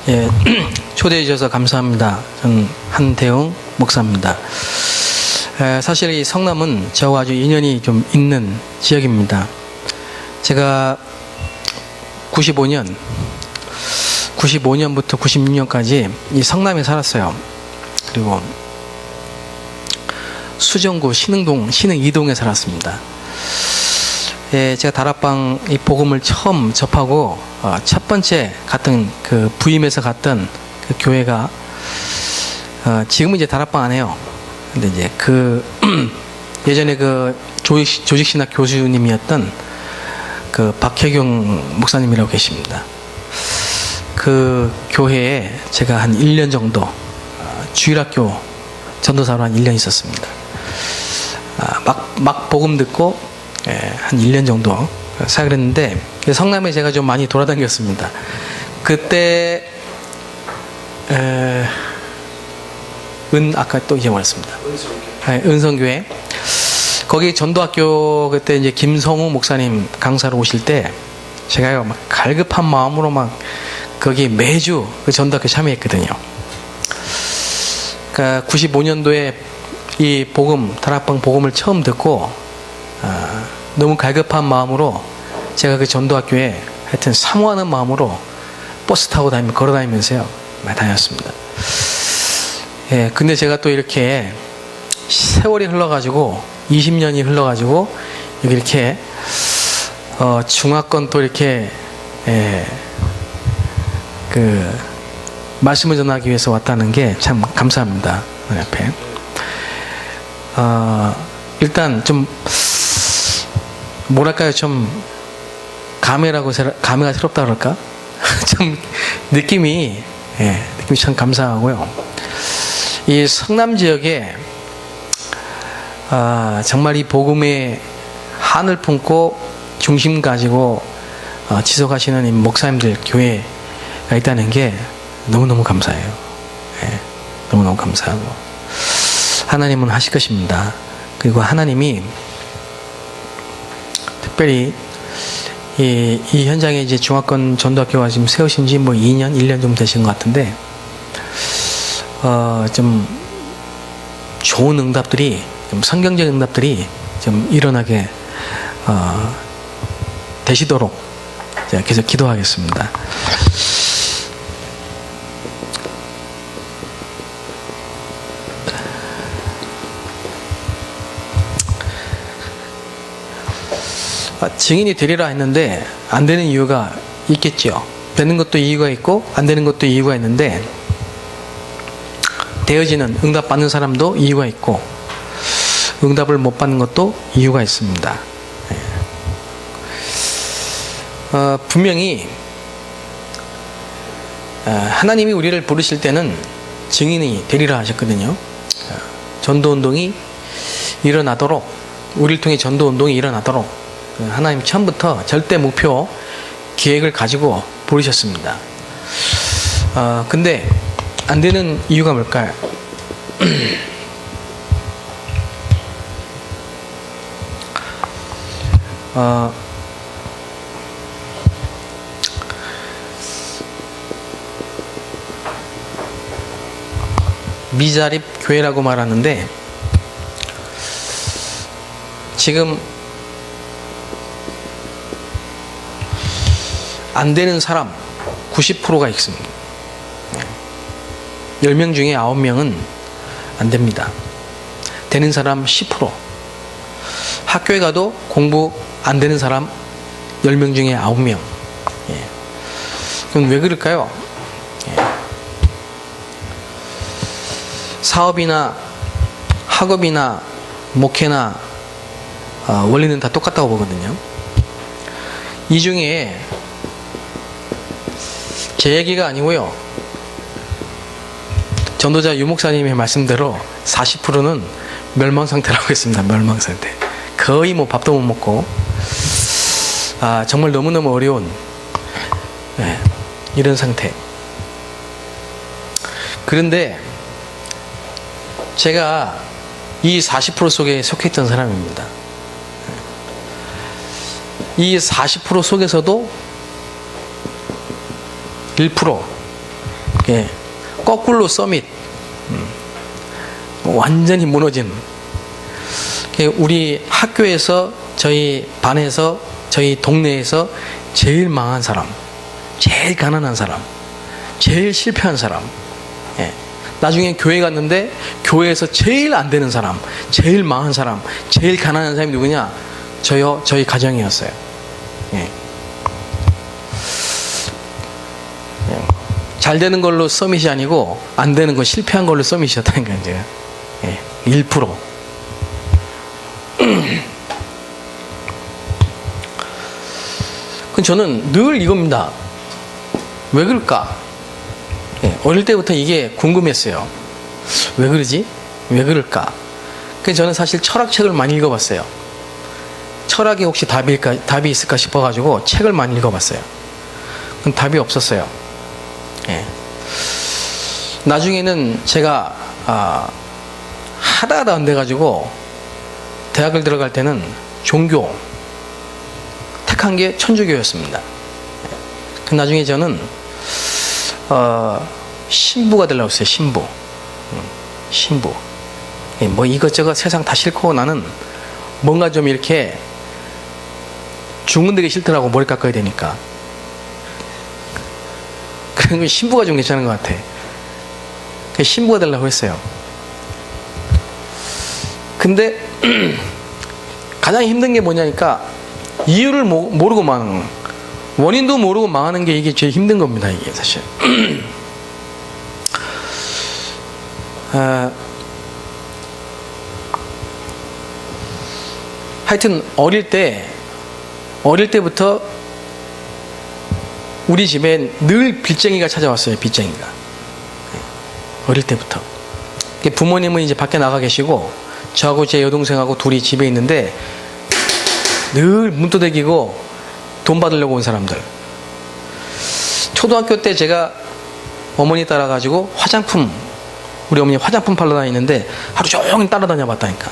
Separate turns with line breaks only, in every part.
예, 초대해 주셔서 감사합니다. 저는 한태웅 목사입니다. 사실 이 성남은 저와 아주 인연이 좀 있는 지역입니다. 제가 95년부터 96년까지 이 성남에 살았어요. 그리고 수정구 신흥동, 신흥 2동에 살았습니다. 예, 제가 다락방 이 복음을 처음 접하고 첫 번째 갔던 그 부임해서 갔던 그 교회가 지금은 이제 다락방 안 해요. 근데 이제 그 예전에 그 조직신학 교수님이었던 그 박혜경 목사님이라고 계십니다. 그 교회에 제가 한 1년 정도 주일학교 전도사로 한 1년 있었습니다. 막 복음 듣고 한 1년 정도 사역을 했는데 성남에 제가 좀 많이 돌아다녔습니다. 그때 아까 또 잊어버렸습니다. 은성교회. 거기 전도학교 그때 이제 김성우 목사님 강사로 오실 때 제가 막 갈급한 마음으로 막 거기 매주 그 전도학교 참여했거든요. 그러니까 95년도에 이 다락방 복음을 처음 듣고 너무 갈급한 마음으로 제가 그 전도학교에 하여튼 사모하는 마음으로 버스 타고 걸어 다니면서요 많이 다녔습니다. 예, 근데 제가 또 이렇게 세월이 흘러가지고 20년이 흘러가지고 여기 이렇게 중화권 또 이렇게 그 말씀을 전하기 위해서 왔다는 게 참 감사합니다. 옆에 일단 좀 뭐랄까요, 좀 감회가 새롭다 그럴까? 좀 느낌이 참 감사하고요. 이 성남 지역에 정말 이 복음의 한을 품고 중심 가지고 지속하시는 이 목사님들 교회가 있다는 게 너무너무 감사해요. 너무너무 감사하고 하나님은 하실 것입니다. 그리고 하나님이 특별히 이 현장에 이제 중화권 전도학교가 지금 세우신 지 뭐 2년, 1년 좀 되신 것 같은데 좀 좋은 응답들이, 좀 성경적 응답들이 좀 일어나게 되시도록 제가 계속 기도하겠습니다. 증인이 되리라 했는데 안 되는 이유가 있겠죠. 되는 것도 이유가 있고 안 되는 것도 이유가 있는데 되어지는 응답 받는 사람도 이유가 있고 응답을 못 받는 것도 이유가 있습니다. 분명히 하나님이 우리를 부르실 때는 증인이 되리라 하셨거든요. 전도운동이 일어나도록, 우리를 통해 전도운동이 일어나도록 하나님 처음부터 절대 목표, 계획을 가지고 부르셨습니다. 근데 안 되는 이유가 뭘까요? 미자립 교회라고 말하는데 지금 안 되는 사람 90%가 있습니다. 10명 중에 9명은 안 됩니다. 되는 사람 10%. 학교에 가도 공부 안 되는 사람 10명 중에 9명. 그럼 왜 그럴까요? 사업이나 학업이나 목회나 원리는 다 똑같다고 보거든요. 이 중에 제 얘기가 아니고요, 전도자 유목사님의 말씀대로 40%는 멸망상태라고 했습니다. 멸망상태. 거의 뭐 밥도 못 먹고 정말 너무너무 어려운 이런 상태. 그런데 제가 이 40% 속에 속했던 사람입니다. 이 40% 속에서도 1%, 예, 거꾸로 서밋. 완전히 무너진. 우리 학교에서, 저희 반에서, 저희 동네에서 제일 망한 사람, 제일 가난한 사람, 제일 실패한 사람. 예. 나중에 교회 갔는데 교회에서 제일 안 되는 사람, 제일 망한 사람, 제일 가난한 사람이 누구냐? 저요, 저희 가정이었어요. 예. 예. 잘 되는 걸로 서밋이 아니고 안 되는 거, 실패한 걸로 서밋이었다니까 이제. 예. 1%. 저는 늘 이겁니다. 왜 그럴까? 예, 어릴 때부터 이게 궁금했어요. 왜 그러지? 왜 그럴까? 그래서 저는 사실 철학책을 많이 읽어봤어요. 철학에 혹시 답이 있을까 싶어가지고 책을 많이 읽어봤어요. 그럼 답이 없었어요. 예. 나중에는 제가 하다하다 안 돼가지고 대학을 들어갈 때는 종교 택한 게 천주교였습니다. 나중에 저는 신부가 되려고 했어요. 신부. 뭐 이것저것 세상 다 싫고 나는 뭔가 좀 이렇게 죽는 데가 싫더라고. 머리 깎아야 되니까. 그런 신부가 좀 괜찮은 것 같아. 신부가 되려고 했어요. 근데 가장 힘든 게 뭐냐니까 이유를 모르고 망하는, 원인도 모르고 망하는 게 이게 제일 힘든 겁니다. 이게 사실. 하여튼 어릴 때부터 우리 집엔 늘 빚쟁이가 찾아왔어요. 빚쟁이가. 어릴 때부터. 부모님은 이제 밖에 나가 계시고 저하고 제 여동생하고 둘이 집에 있는데 늘 문 두드리고 돈 받으려고 온 사람들. 초등학교 때 제가 어머니 따라가지고 우리 어머니 화장품 팔러 다니는데 하루 종일 따라다녀 봤다니까.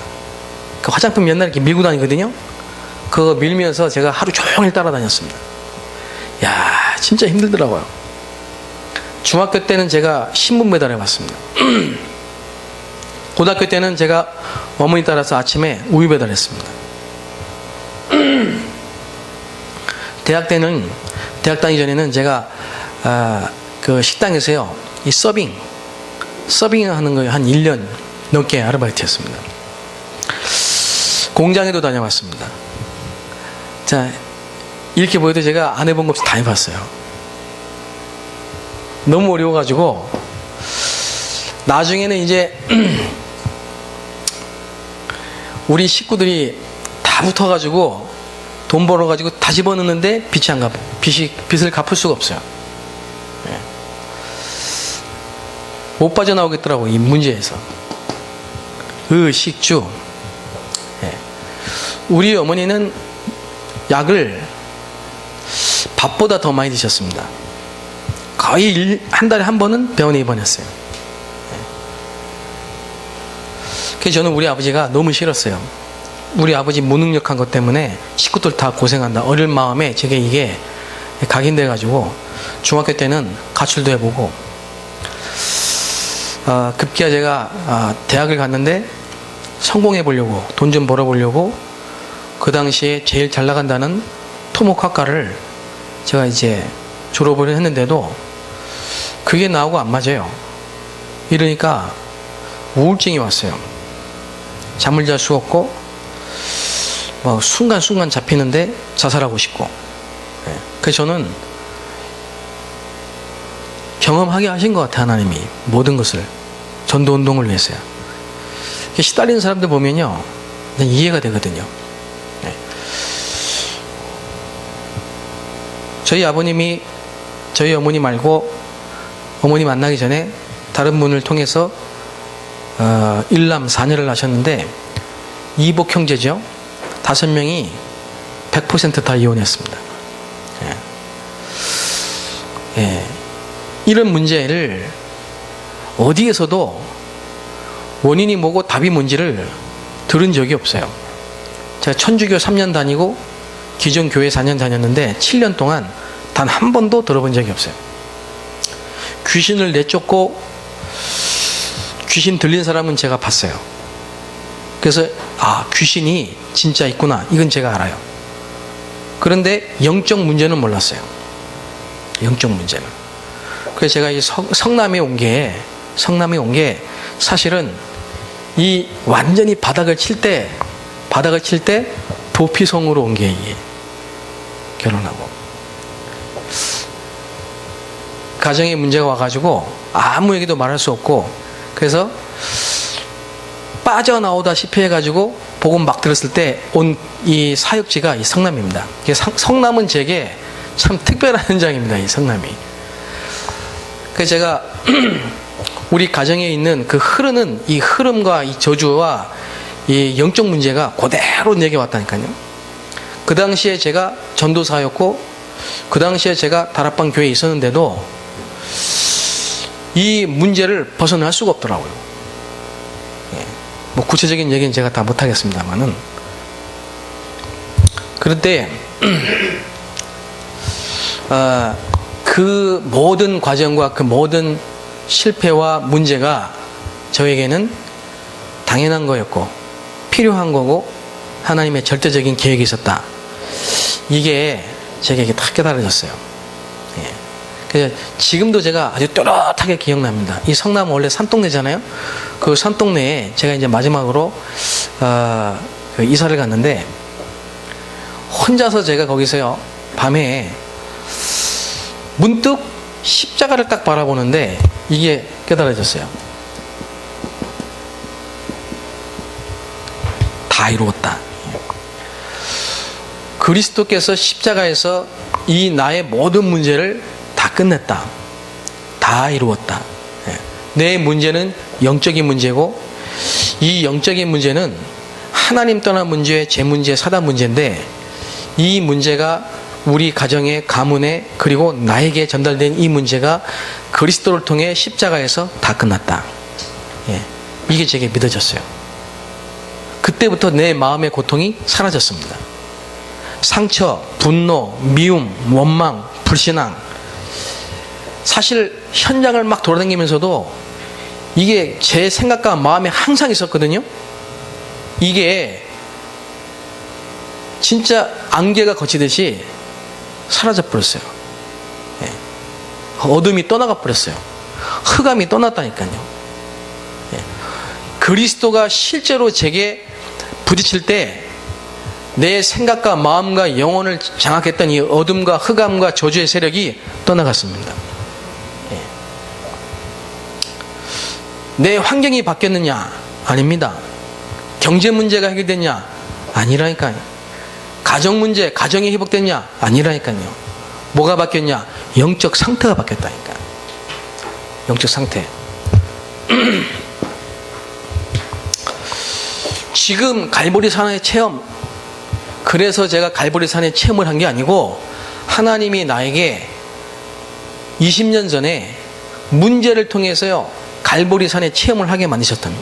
그 화장품 옛날에 이렇게 밀고 다니거든요. 그거 밀면서 제가 하루 종일 따라다녔습니다. 야, 진짜 힘들더라고요. 중학교 때는 제가 신문 배달해 봤습니다. 고등학교 때는 제가 어머니 따라서 아침에 우유 배달했습니다. 대학 다니기 전에는 제가 그 식당에서요, 이 서빙 하는 거에 한 1년 넘게 아르바이트 했습니다. 공장에도 다녀봤습니다. 자, 이렇게 보여도 제가 안 해본 거 없이 다 해봤어요. 너무 어려워가지고 나중에는 이제 우리 식구들이 다 붙어가지고 돈 벌어가지고 다 집어넣는데 빚을 갚을 수가 없어요. 예. 못 빠져나오겠더라고, 이 문제에서. 식주. 예. 우리 어머니는 약을 밥보다 더 많이 드셨습니다. 거의 한 달에 한 번은 병원에 입원했어요. 그래서 저는 우리 아버지가 너무 싫었어요. 우리 아버지 무능력한 것 때문에 식구들 다 고생한다. 어릴 마음에 제게 이게 각인돼가지고 중학교 때는 가출도 해보고 급기야 제가 대학을 갔는데 성공해보려고, 돈 좀 벌어보려고 그 당시에 제일 잘 나간다는 토목학과를 제가 이제 졸업을 했는데도 그게 나하고 안 맞아요. 이러니까 우울증이 왔어요. 잠을 잘 수 없고 막 순간순간 잡히는데 자살하고 싶고. 그래서 저는 경험하게 하신 것 같아요. 하나님이 모든 것을 전도운동을 위해서요. 시달리는 사람들 보면요, 이해가 되거든요. 저희 아버님이 저희 어머니 말고 어머니 만나기 전에 다른 분을 통해서 일남 4녀를 하셨는데 이복 형제죠. 5명이 100% 다 이혼했습니다. 이런 문제를 어디에서도 원인이 뭐고 답이 뭔지를 들은 적이 없어요. 제가 천주교 3년 다니고 기존 교회 4년 다녔는데 7년 동안 단 한 번도 들어본 적이 없어요. 귀신을 내쫓고 귀신 들린 사람은 제가 봤어요. 그래서 귀신이 진짜 있구나, 이건 제가 알아요. 그런데 영적 문제는 몰랐어요. 영적 문제는. 그래서 제가 이 성남에 온 게 사실은 이 완전히 바닥을 칠 때 도피성으로 온 게 이게 결혼하고 가정에 문제가 와가지고 아무 얘기도 말할 수 없고, 그래서 빠져나오다시피 해가지고 복음 막 들었을 때 온 이 사역지가 이 성남입니다. 성남은 제게 참 특별한 현장입니다. 이 성남이. 그래서 제가 우리 가정에 있는 그 흐르는 이 흐름과 이 저주와 이 영적 문제가 그대로 내게 왔다니까요. 그 당시에 제가 전도사였고, 그 당시에 제가 다락방 교회에 있었는데도 이 문제를 벗어날 수가 없더라고요. 뭐 구체적인 얘기는 제가 다 못하겠습니다만은, 그런데 그 모든 과정과 그 모든 실패와 문제가 저에게는 당연한 거였고 필요한 거고 하나님의 절대적인 계획이 있었다. 이게 제게 다 깨달아졌어요. 그래서 지금도 제가 아주 또렷하게 기억납니다. 이 성남은 원래 산동네잖아요. 그 산동네에 제가 이제 마지막으로 그 이사를 갔는데, 혼자서 제가 거기서요 밤에 문득 십자가를 딱 바라보는데 이게 깨달아졌어요. 다 이루었다. 그리스도께서 십자가에서 이 나의 모든 문제를 다 끝냈다. 다 이루었다. 내 문제는 영적인 문제고, 이 영적인 문제는 하나님 떠난 문제, 제 문제, 사단 문제인데, 이 문제가 우리 가정의 가문에 그리고 나에게 전달된 이 문제가 그리스도를 통해 십자가에서 다 끝났다. 이게 제게 믿어졌어요. 그때부터 내 마음의 고통이 사라졌습니다. 상처, 분노, 미움, 원망, 불신앙, 사실 현장을 막 돌아다니면서도 이게 제 생각과 마음에 항상 있었거든요. 이게 진짜 안개가 거치듯이 사라져 버렸어요. 어둠이 떠나가 버렸어요. 흑암이 떠났다니까요. 그리스도가 실제로 제게 부딪힐 때 내 생각과 마음과 영혼을 장악했던 이 어둠과 흑암과 저주의 세력이 떠나갔습니다. 내 환경이 바뀌었느냐? 아닙니다. 경제 문제가 해결됐냐? 아니라니까요. 가정 문제, 가정이 회복됐냐? 아니라니까요. 뭐가 바뀌었냐? 영적 상태가 바뀌었다니까. 영적 상태. 지금 갈보리 산의 체험, 그래서 제가 갈보리 산의 체험을 한 게 아니고, 하나님이 나에게 20년 전에 문제를 통해서요 갈보리 산의 체험을 하게 만드셨던,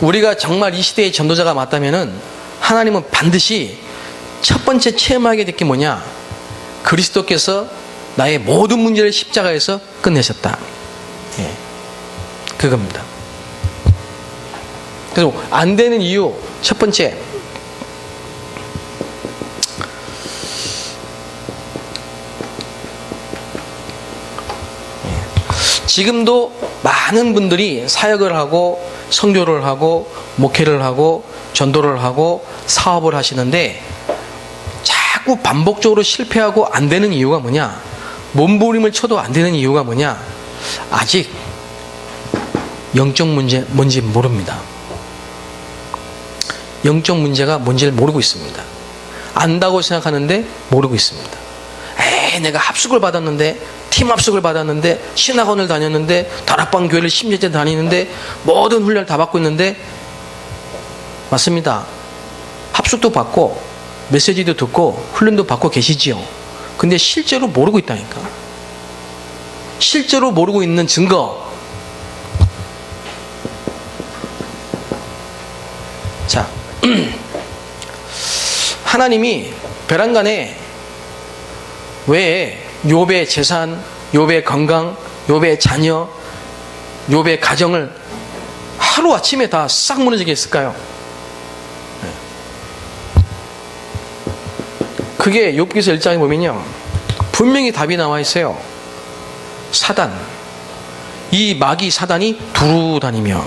우리가 정말 이 시대의 전도자가 맞다면은 하나님은 반드시 첫 번째 체험하게 될 게 뭐냐? 그리스도께서 나의 모든 문제를 십자가에서 끝내셨다. 그겁니다. 그래서 안 되는 이유 첫 번째, 지금도 많은 분들이 사역을 하고 선교를 하고 목회를 하고 전도를 하고 사업을 하시는데 자꾸 반복적으로 실패하고 안 되는 이유가 뭐냐? 몸부림을 쳐도 안 되는 이유가 뭐냐? 아직 영적 문제 뭔지 모릅니다. 영적 문제가 뭔지를 모르고 있습니다. 안다고 생각하는데 모르고 있습니다. 내가 합숙을 받았는데, 팀 합숙을 받았는데, 신학원을 다녔는데, 다락방 교회를 10년째 다니는데, 모든 훈련을 다 받고 있는데, 맞습니다. 합숙도 받고 메시지도 듣고 훈련도 받고 계시지요. 근데 실제로 모르고 있다니까. 실제로 모르고 있는 증거. 자, 하나님이 베란간에 왜 욥의 재산, 욥의 건강, 욥의 자녀, 욥의 가정을 하루아침에 다 싹 무너지게 했을까요? 그게 욥기서 1장에 보면요, 분명히 답이 나와 있어요. 사단, 이 마귀 사단이 두루 다니며,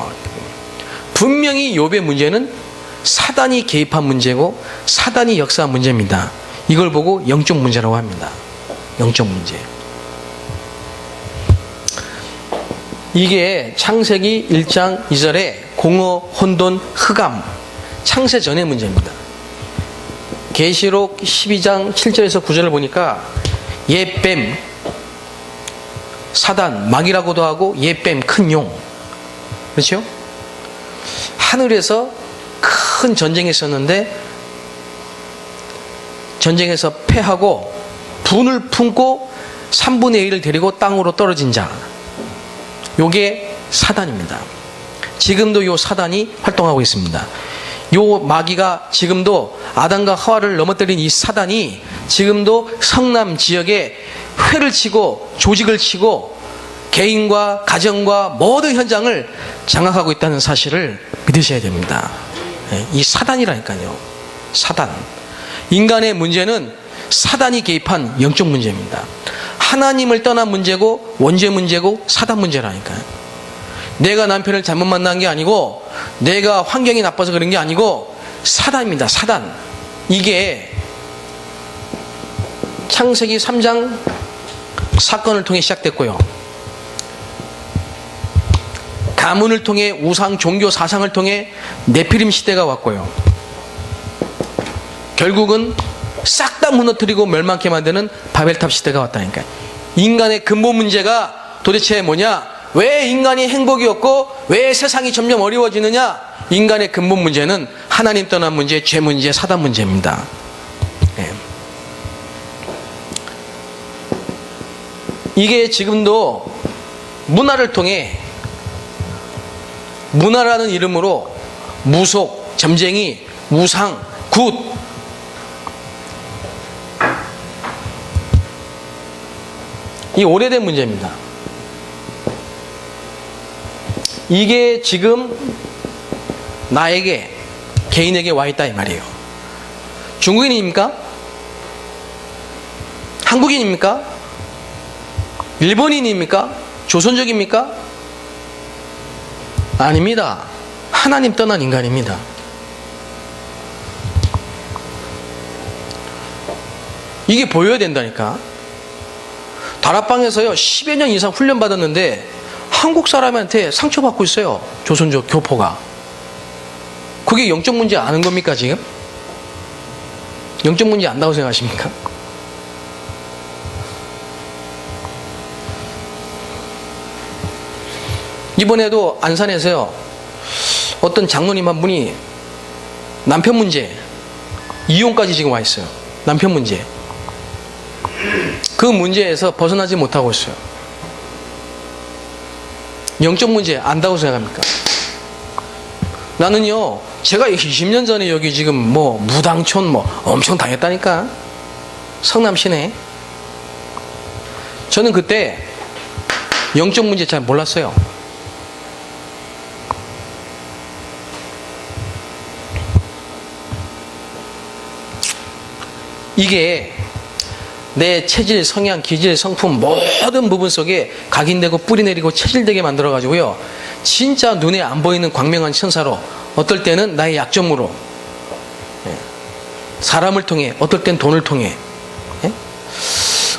분명히 욥의 문제는 사단이 개입한 문제고 사단이 역사한 문제입니다. 이걸 보고 영적 문제라고 합니다. 영적 문제. 이게 창세기 1장 2절에 공허, 혼돈, 흑암, 창세 전의 문제입니다. 계시록 12장 7절에서 9절을 보니까 옛뱀, 사단, 마귀라고도 하고 옛뱀, 큰 용, 그렇죠? 하늘에서 큰 전쟁이 있었는데 전쟁에서 패하고 분을 품고 3분의 1을 데리고 땅으로 떨어진 자, 요게 사단입니다. 지금도 요 사단이 활동하고 있습니다. 요 마귀가 지금도 아담과 하와를 넘어뜨린 이 사단이 지금도 성남 지역에 회를 치고 조직을 치고 개인과 가정과 모든 현장을 장악하고 있다는 사실을 믿으셔야 됩니다. 이 사단이라니까요. 사단. 인간의 문제는 사단이 개입한 영적 문제입니다. 하나님을 떠난 문제고 원죄 문제고 사단 문제라니까요. 내가 남편을 잘못 만난 게 아니고 내가 환경이 나빠서 그런 게 아니고 사단입니다. 사단. 이게 창세기 3장 사건을 통해 시작됐고요. 가문을 통해 우상 종교 사상을 통해 네피림 시대가 왔고요. 결국은 싹 다 무너뜨리고 멸망케 만드는 바벨탑 시대가 왔다니까요. 인간의 근본 문제가 도대체 뭐냐? 왜 인간이 행복이 없고 왜 세상이 점점 어려워지느냐? 인간의 근본 문제는 하나님 떠난 문제, 죄 문제, 사단 문제입니다. 네. 이게 지금도 문화를 통해, 문화라는 이름으로 무속, 점쟁이, 우상, 굿, 이 오래된 문제입니다. 이게 지금 나에게, 개인에게 와 있다 이 말이에요. 중국인입니까? 한국인입니까? 일본인입니까? 조선족입니까? 아닙니다. 하나님 떠난 인간입니다. 이게 보여야 된다니까. 다락방에서요 10여 년 이상 훈련 받았는데 한국 사람한테 상처받고 있어요. 조선족 교포가. 그게 영적 문제 아는 겁니까 지금? 영적 문제 안다고 생각하십니까? 이번에도 안산에서요 어떤 장로님 한 분이 남편 문제, 이혼까지 지금 와 있어요. 남편 문제. 그 문제에서 벗어나지 못하고 있어요. 영적 문제 안다고 생각합니까? 나는요, 제가 20년 전에 여기 지금 뭐 무당촌 뭐 엄청 당했다니까. 성남 시내. 저는 그때 영적 문제 잘 몰랐어요. 이게 내 체질, 성향, 기질, 성품 모든 부분 속에 각인되고 뿌리내리고 체질되게 만들어가지고요. 진짜 눈에 안 보이는 광명한 천사로, 어떨 때는 나의 약점으로, 사람을 통해, 어떨 땐 돈을 통해.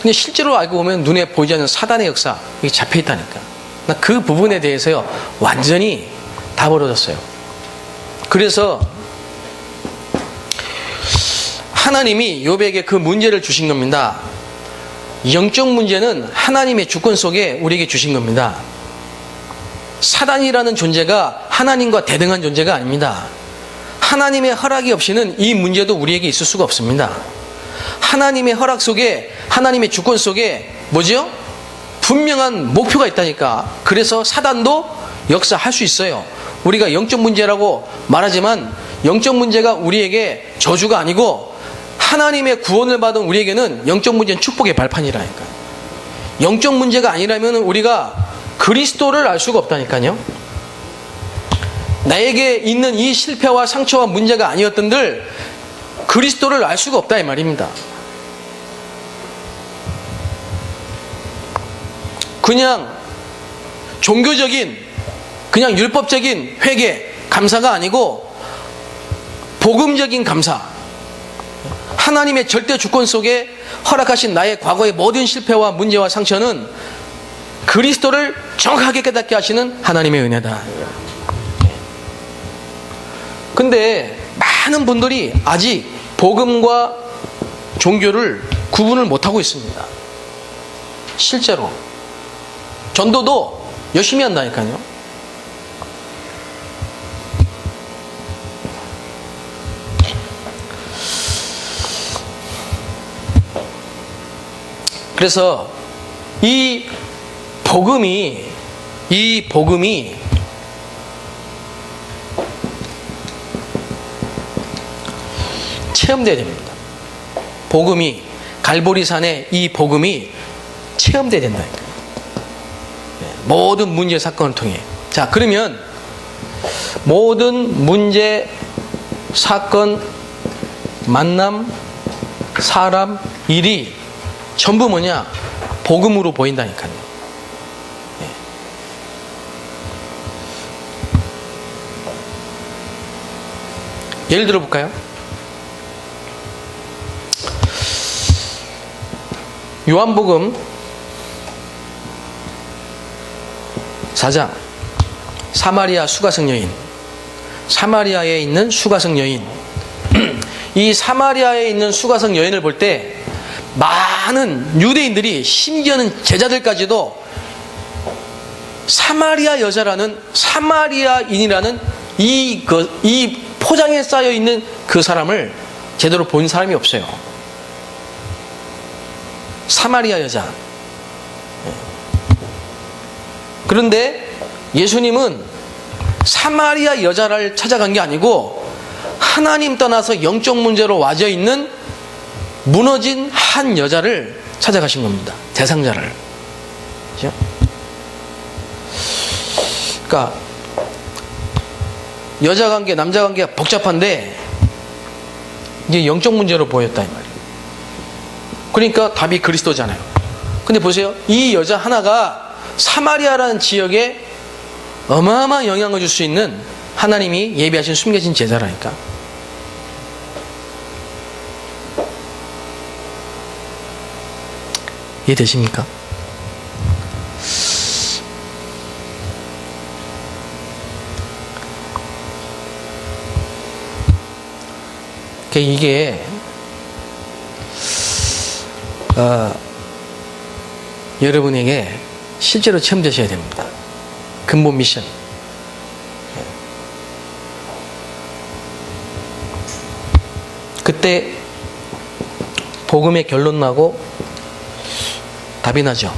근데 실제로 알고 보면 눈에 보이지 않는 사단의 역사, 이게 잡혀있다니까. 나 그 부분에 대해서요, 완전히 다 벌어졌어요. 그래서 하나님이 욥에게 그 문제를 주신 겁니다. 영적 문제는 하나님의 주권 속에 우리에게 주신 겁니다. 사단이라는 존재가 하나님과 대등한 존재가 아닙니다. 하나님의 허락이 없이는 이 문제도 우리에게 있을 수가 없습니다. 하나님의 허락 속에, 하나님의 주권 속에 뭐죠? 분명한 목표가 있다니까. 그래서 사단도 역사할 수 있어요. 우리가 영적 문제라고 말하지만 영적 문제가 우리에게 저주가 아니고 하나님의 구원을 받은 우리에게는 영적 문제는 축복의 발판이라니까. 영적 문제가 아니라면 우리가 그리스도를 알 수가 없다니까요. 나에게 있는 이 실패와 상처와 문제가 아니었던들 그리스도를 알 수가 없다 이 말입니다. 그냥 종교적인, 그냥 율법적인 회개, 감사가 아니고 복음적인 감사, 하나님의 절대 주권 속에 허락하신 나의 과거의 모든 실패와 문제와 상처는 그리스도를 정확하게 깨닫게 하시는 하나님의 은혜다. 근데 많은 분들이 아직 복음과 종교를 구분을 못하고 있습니다. 실제로 전도도 열심히 한다니까요. 그래서 이 복음이 체험되어야 됩니다. 복음이, 갈보리산의 이 복음이 체험되어야 된다니까요. 모든 문제 사건을 통해. 자, 그러면 모든 문제 사건, 만남, 사람, 일이 전부 뭐냐? 복음으로 보인다니까요. 예를 들어 볼까요? 요한복음 4장, 사마리아 수가성 여인, 사마리아에 있는 수가성 여인. 이 사마리아에 있는 수가성 여인을 볼 때 많은 유대인들이, 심지어는 제자들까지도 사마리아 여자라는, 사마리아인이라는 이 포장에 쌓여 있는 그 사람을 제대로 본 사람이 없어요. 사마리아 여자. 그런데 예수님은 사마리아 여자를 찾아간 게 아니고 하나님 떠나서 영적 문제로 와져 있는 무너진 한 여자를 찾아가신 겁니다. 대상자를. 그렇죠? 그러니까 여자 관계, 남자 관계가 복잡한데 이게 영적 문제로 보였다 이 말이에요. 그러니까 답이 그리스도잖아요. 근데 보세요. 이 여자 하나가 사마리아라는 지역에 어마어마한 영향을 줄 수 있는 하나님이 예비하신 숨겨진 제자라니까. 이해되십니까? 이게 여러분에게 실제로 체험되셔야 됩니다. 근본 미션. 그때 복음의 결론 나고 답이 나죠.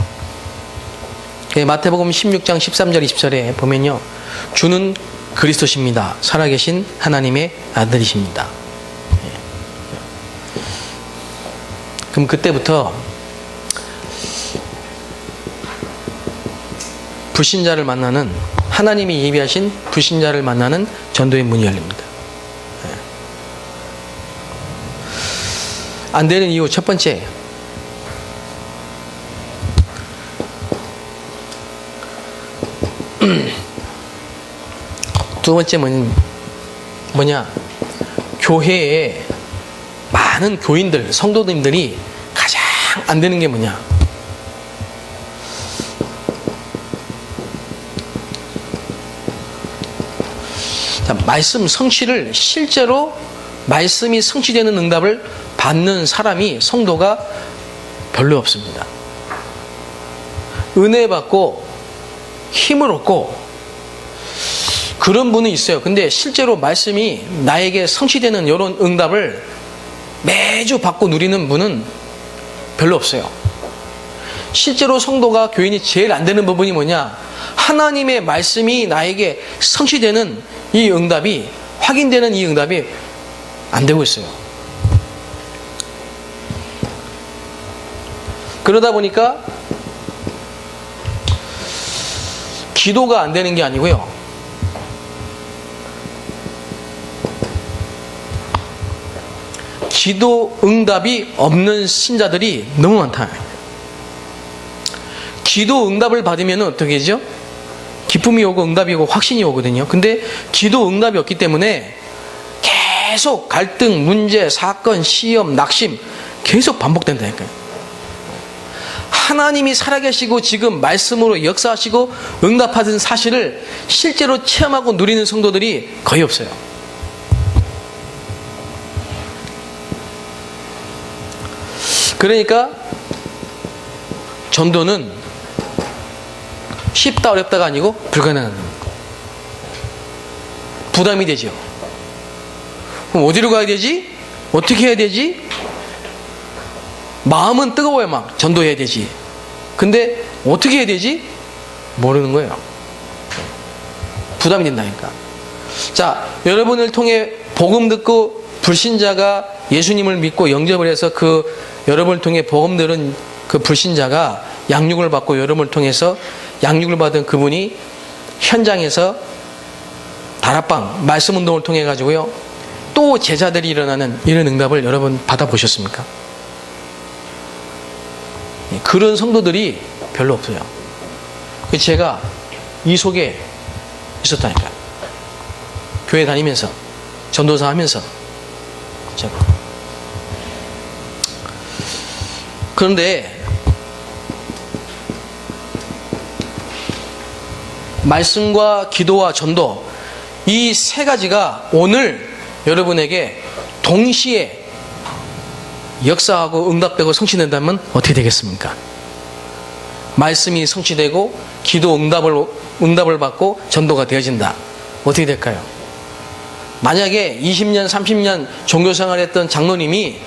마태복음 16장 13절 20절에 보면요, 주는 그리스도십니다. 살아계신 하나님의 아들이십니다. 그럼 그때부터 불신자를 만나는, 하나님이 예비하신 불신자를 만나는 전도의 문이 열립니다. 안 되는 이유 첫 번째, 두 번째 뭐냐? 교회에 많은 교인들, 성도님들이 가장 안 되는 게 뭐냐? 자, 말씀 성취를, 실제로 말씀이 성취되는 응답을 받는 사람이, 성도가 별로 없습니다. 은혜 받고 힘을 얻고 그런 분은 있어요. 근데 실제로 말씀이 나에게 성취되는 이런 응답을 매주 받고 누리는 분은 별로 없어요. 실제로 성도가, 교인이 제일 안 되는 부분이 뭐냐? 하나님의 말씀이 나에게 성취되는 이 응답이, 확인되는 이 응답이 안 되고 있어요. 그러다 보니까 기도가 안 되는 게 아니고요. 기도 응답이 없는 신자들이 너무 많다. 기도 응답을 받으면 어떻게 되죠? 기쁨이 오고 응답이 오고 확신이 오거든요. 근데 기도 응답이 없기 때문에 계속 갈등, 문제, 사건, 시험, 낙심 계속 반복된다니까요. 하나님이 살아계시고 지금 말씀으로 역사하시고 응답하는 사실을 실제로 체험하고 누리는 성도들이 거의 없어요. 그러니까 전도는 쉽다 어렵다가 아니고 불가능한 겁니다. 부담이 되죠. 그럼 어디로 가야 되지? 어떻게 해야 되지? 마음은 뜨거워야 막 전도해야 되지. 근데 어떻게 해야 되지? 모르는 거예요. 부담이 된다니까. 자, 여러분을 통해 복음 듣고 불신자가 예수님을 믿고 영접을 해서 그 여러분을 통해 복음 들은 그 불신자가 양육을 받고 여러분을 통해서 양육을 받은 그분이 현장에서 다락방 말씀 운동을 통해 가지고요 또 제자들이 일어나는 이런 응답을 여러분 받아보셨습니까? 그런 성도들이 별로 없어요. 제가 이 속에 있었다니까요. 교회 다니면서 전도사 하면서 제가. 그런데 말씀과 기도와 전도 이 세 가지가 오늘 여러분에게 동시에 역사하고 응답되고 성취된다면 어떻게 되겠습니까? 말씀이 성취되고 기도 응답을 받고 전도가 되어진다. 어떻게 될까요? 만약에 20년 30년 종교생활을 했던 장로님이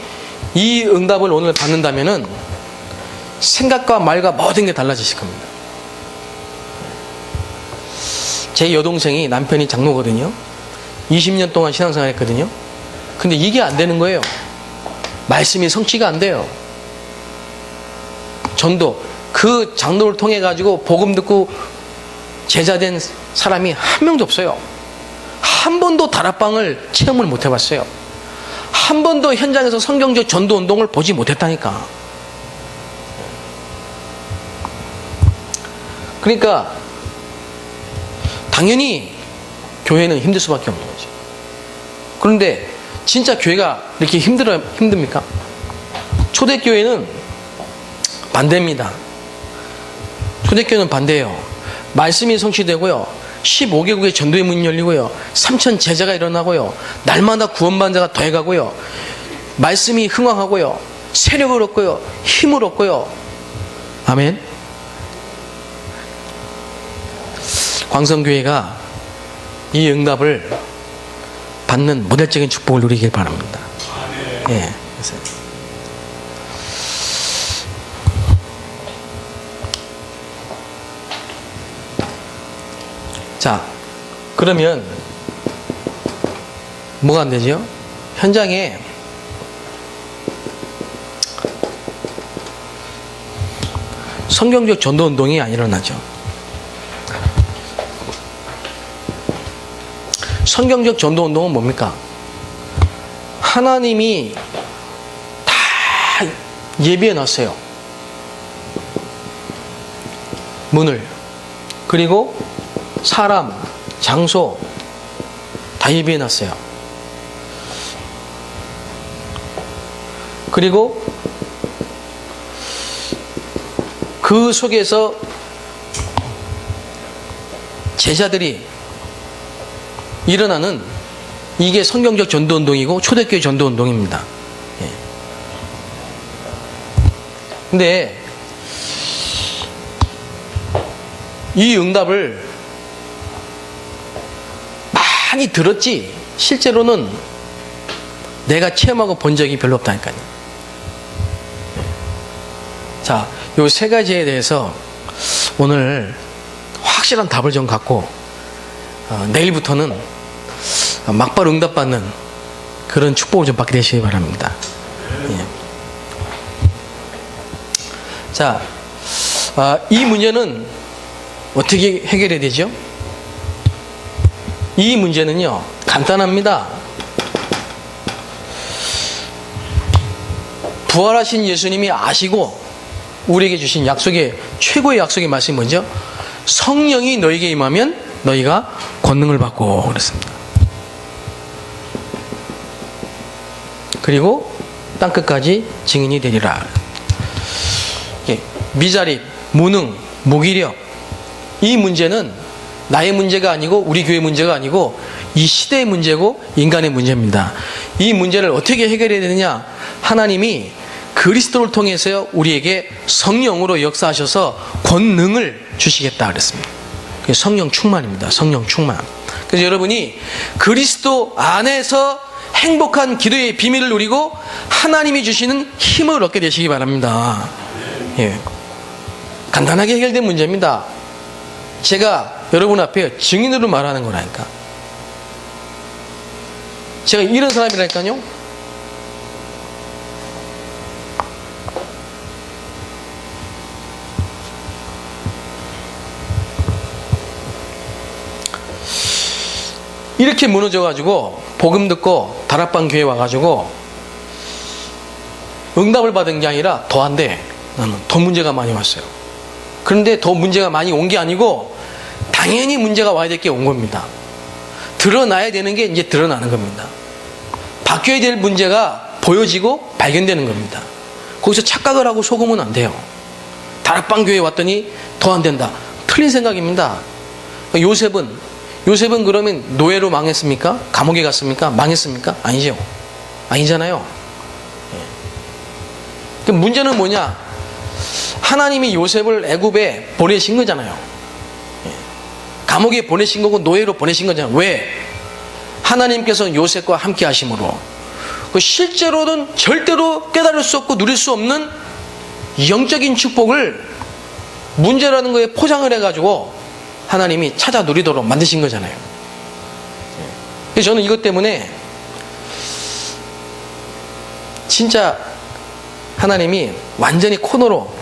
이 응답을 오늘 받는다면 생각과 말과 모든 게 달라지실 겁니다. 제 여동생이 남편이 장로거든요. 20년 동안 신앙생활 했거든요. 근데 이게 안 되는 거예요. 말씀이 성취가 안 돼요. 전도 그 장로를 통해 가지고 복음 듣고 제자된 사람이 한 명도 없어요. 한 번도 다락방을 체험을 못 해봤어요. 한 번도 현장에서 성경적 전도 운동을 보지 못했다니까. 그러니까 당연히 교회는 힘들 수밖에 없는 거죠. 그런데 진짜 교회가 이렇게 힘듭니까? 초대교회는 반대입니다. 초대교회는 반대예요. 말씀이 성취되고요. 15개국의 전도의 문이 열리고요. 3,000 제자가 일어나고요. 날마다 구원받는 자가 더해가고요. 말씀이 흥황하고요. 세력을 얻고요. 힘을 얻고요. 아멘. 광성교회가 이 응답을 받는 모델적인 축복을 누리길 바랍니다. 예. 자, 그러면 뭐가 안 되죠? 현장에 성경적 전도 운동이 안 일어나죠. 성경적 전도 운동은 뭡니까? 하나님이 다 예비해 놨어요. 문을. 그리고 사람, 장소 다 예비해 놨어요. 그리고 그 속에서 제자들이 일어나는 이게 성경적 전도운동이고 초대교회 전도운동입니다. 예. 근데 이 응답을 많이 들었지 실제로는 내가 체험하고 본 적이 별로 없다니까요. 자, 요 세 가지에 대해서 오늘 확실한 답을 좀 갖고 내일부터는 막바로 응답받는 그런 축복을 좀 받게 되시기 바랍니다. 예. 자, 이 문제는 어떻게 해결해야 되죠? 이 문제는요, 간단합니다. 부활하신 예수님이 아시고 우리에게 주신 약속의 최고의 약속의 말씀이 뭐죠? 성령이 너에게 임하면 너희가 권능을 받고 그랬습니다. 그리고 땅끝까지 증인이 되리라. 미자립, 무능, 무기력, 이 문제는 나의 문제가 아니고 우리 교회 문제가 아니고 이 시대의 문제고 인간의 문제입니다. 이 문제를 어떻게 해결해야 되느냐? 하나님이 그리스도를 통해서 우리에게 성령으로 역사하셔서 권능을 주시겠다 그랬습니다. 그게 성령 충만입니다. 성령 충만. 그래서 여러분이 그리스도 안에서 행복한 기도의 비밀을 누리고 하나님이 주시는 힘을 얻게 되시기 바랍니다. 예. 간단하게 해결된 문제입니다. 제가 여러분 앞에 증인으로 말하는 거라니까. 제가 이런 사람이라니까요. 이렇게 무너져가지고 복음 듣고 다락방 교회 와가지고 응답을 받은 게 아니라 더한데 나는 더 문제가 많이 왔어요. 그런데 더 문제가 많이 온 게 아니고 당연히 문제가 와야 될 게 온 겁니다. 드러나야 되는 게 이제 드러나는 겁니다. 바뀌어야 될 문제가 보여지고 발견되는 겁니다. 거기서 착각을 하고 속으면 안 돼요. 다락방 교회에 왔더니 더 안 된다. 틀린 생각입니다. 요셉은 그러면 노예로 망했습니까? 감옥에 갔습니까? 망했습니까? 아니죠. 아니잖아요. 예. 문제는 뭐냐? 하나님이 요셉을 애굽에 보내신 거잖아요. 예. 감옥에 보내신 거고 노예로 보내신 거잖아요. 왜? 하나님께서 요셉과 함께 하심으로 실제로는 절대로 깨달을 수 없고 누릴 수 없는 영적인 축복을 문제라는 거에 포장을 해가지고 하나님이 찾아 누리도록 만드신 거잖아요. 그래서 저는 이것 때문에 진짜 하나님이 완전히 코너로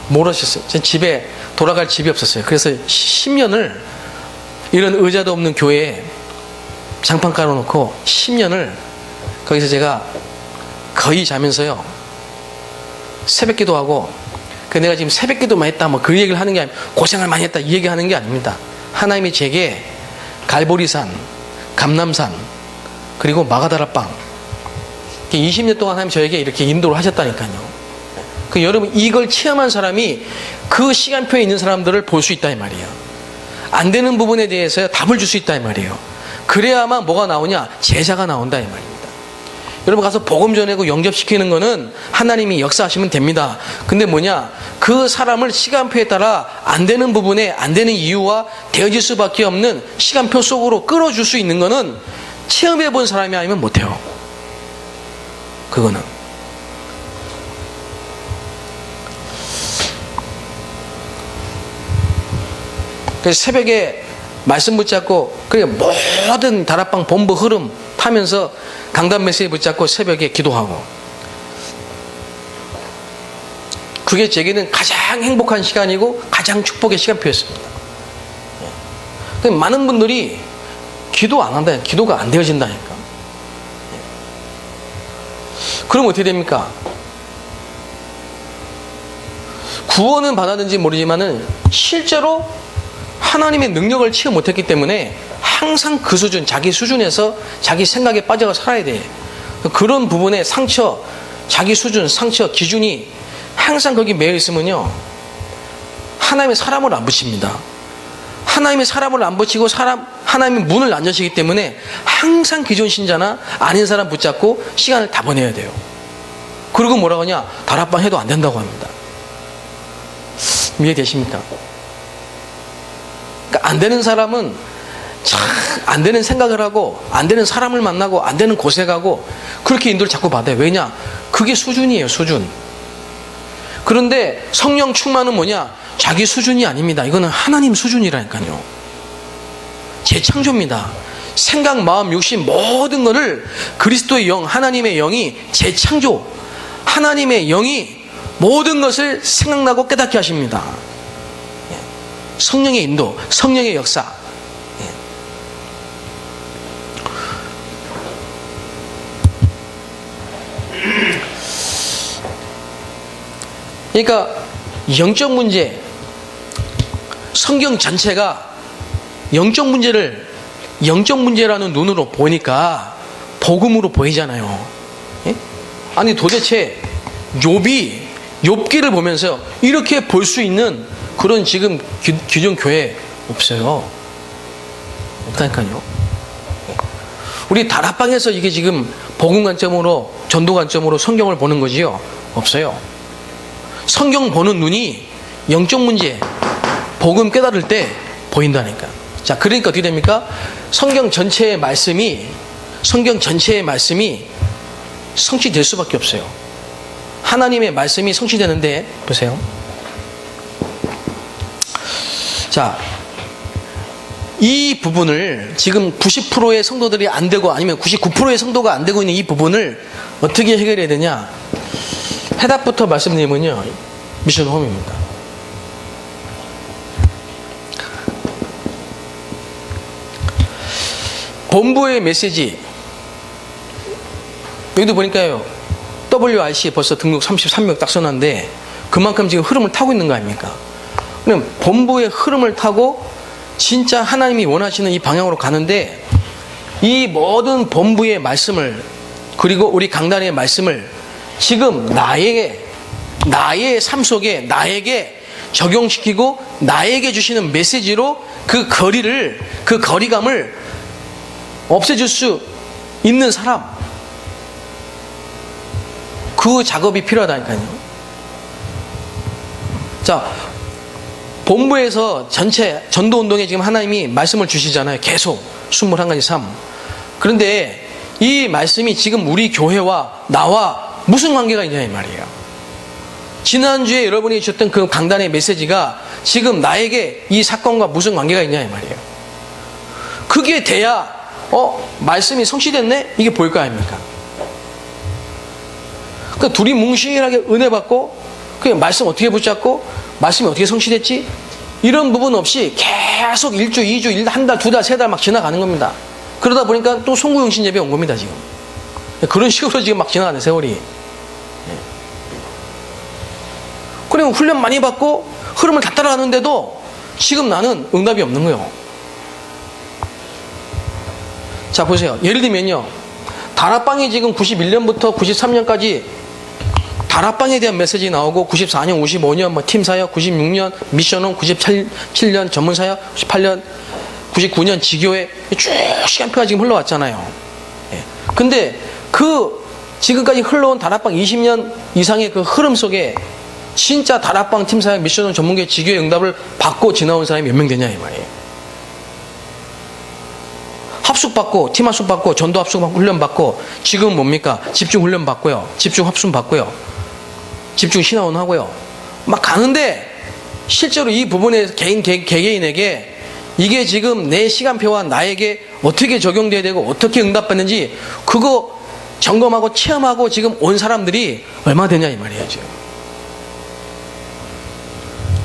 몰아주셨어요. 제 집에 돌아갈 집이 없었어요. 그래서 10년을 이런 의자도 없는 교회에 장판 깔아놓고 10년을 거기서 제가 거의 자면서요 새벽 기도하고 내가 지금 새벽 기도만 했다 뭐 그 얘기를 하는 게 아니고 고생을 많이 했다 이 얘기하는 게 아닙니다. 하나님이 제게 갈보리산, 감남산 그리고 마가다라빵 20년 동안 하나님 저에게 이렇게 인도를 하셨다니까요. 여러분 이걸 체험한 사람이 그 시간표에 있는 사람들을 볼 수 있다 이 말이에요. 안 되는 부분에 대해서 답을 줄 수 있다 이 말이에요. 그래야만 뭐가 나오냐? 제자가 나온다 이 말입니다. 여러분 가서 복음 전하고 영접시키는 거는 하나님이 역사하시면 됩니다. 근데 뭐냐? 그 사람을 시간표에 따라 안 되는 부분에 안 되는 이유와 되어질 수밖에 없는 시간표 속으로 끌어줄 수 있는 거는 체험해 본 사람이 아니면 못해요. 그거는. 그래서 새벽에 말씀 붙잡고 모든 다락방 본부 흐름 타면서 강단 메시지 붙잡고 새벽에 기도하고 그게 제게는 가장 행복한 시간이고 가장 축복의 시간표였습니다. 많은 분들이 기도 안 한다, 기도가 안 되어진다니까. 그럼 어떻게 됩니까? 구원은 받았는지 모르지만은 실제로 하나님의 능력을 체험 못했기 때문에 항상 그 수준, 자기 수준에서 자기 생각에 빠져가 살아야 돼. 그런 부분에 상처, 자기 수준, 상처, 기준이 항상 거기 매여 있으면요 하나님의 사람을 안 붙입니다. 하나님의 사람을 안 붙이고 하나님의 문을 안 여시기 때문에 항상 기존 신자나 아닌 사람 붙잡고 시간을 다 보내야 돼요. 그리고 뭐라고 하냐? 다락방 해도 안 된다고 합니다. 이해되십니까? 그러니까 안 되는 사람은 참 안 되는 생각을 하고 안 되는 사람을 만나고 안 되는 곳에 가고 그렇게 인도를 자꾸 받아요. 왜냐? 그게 수준이에요. 수준. 그런데 성령 충만은 뭐냐? 자기 수준이 아닙니다. 이거는 하나님 수준이라니까요. 재창조입니다. 생각, 마음, 욕심 모든 것을 그리스도의 영, 하나님의 영이 재창조, 하나님의 영이 모든 것을 생각나고 깨닫게 하십니다. 성령의 인도, 성령의 역사. 그러니까 영적 문제, 성경 전체가 영적 문제라는 눈으로 보니까 복음으로 보이잖아요. 예? 아니 도대체 욥기를 보면서 이렇게 볼 수 있는 그런 지금 기존 교회 없어요. 없다니까요. 우리 다락방에서 이게 지금 복음 관점으로, 전도 관점으로 성경을 보는 거지요? 없어요. 성경 보는 눈이 영적 문제, 복음 깨달을 때 보인다니까. 자, 그러니까 어떻게 됩니까? 성경 전체의 말씀이 성취될 수밖에 없어요. 하나님의 말씀이 성취되는데, 보세요. 자, 이 부분을 지금 90%의 성도들이 안 되고 아니면 99%의 성도가 안 되고 있는 이 부분을 어떻게 해결해야 되냐? 해답부터 말씀드리면요, 미션 홈입니다. 본부의 메시지, 여기도 보니까요, WRC 벌써 등록 33명 딱 써놨는데 그만큼 지금 흐름을 타고 있는 거 아닙니까? 그럼 본부의 흐름을 타고 진짜 하나님이 원하시는 이 방향으로 가는데, 이 모든 본부의 말씀을, 그리고 우리 강단의 말씀을 지금 나의 삶 속에 나에게 적용시키고 나에게 주시는 메시지로 그 거리감을 없애줄 수 있는 사람, 그 작업이 필요하다니까요. 자, 본부에서 전체 전도운동에 지금 하나님이 말씀을 주시잖아요. 계속 21가지 삶. 그런데 이 말씀이 지금 우리 교회와 나와 무슨 관계가 있냐 이 말이에요. 지난주에 여러분이 주셨던 그 강단의 메시지가 지금 나에게 이 사건과 무슨 관계가 있냐 이 말이에요. 그게 돼야 말씀이 성취됐네? 이게 보일 거 아닙니까? 그러니까 둘이 뭉실하게 은혜 받고 그 말씀 어떻게 붙잡고 말씀이 어떻게 성취됐지? 이런 부분 없이 계속 1주, 2주, 한 달, 2달, 3달 막 지나가는 겁니다. 그러다 보니까 또 송구영신 예배 온 겁니다, 지금. 그런 식으로 지금 막 지나가는 세월이. 그리고 훈련 많이 받고 흐름을 다 따라가는데도 지금 나는 응답이 없는 거예요. 자, 보세요. 예를 들면요, 다락방이 지금 91년부터 93년까지 다락방에 대한 메시지 나오고, 94년, 55년 뭐 팀사역, 96년 미션홈, 97년 전문사역, 98년, 99년 지교회, 쭉 시간표가 지금 흘러왔잖아요. 근데 그 지금까지 흘러온 다락방 20년 이상의 그 흐름 속에 진짜 다락방 팀사역, 미션홈, 전문교회, 지교회 응답을 받고 지나온 사람이 몇 명 되냐 이 말이에요. 합숙받고, 팀 합숙받고, 전도 합숙받고, 훈련받고, 지금 뭡니까? 집중 훈련 받고요, 집중 합숙 받고요, 집중 신화원 하고요, 막 가는데 실제로 이 부분에 개개인에게 이게 지금 내 시간표와 나에게 어떻게 적용돼야 되고 어떻게 응답받는지 그거 점검하고 체험하고 지금 온 사람들이 얼마 되냐 이 말이에요 지금.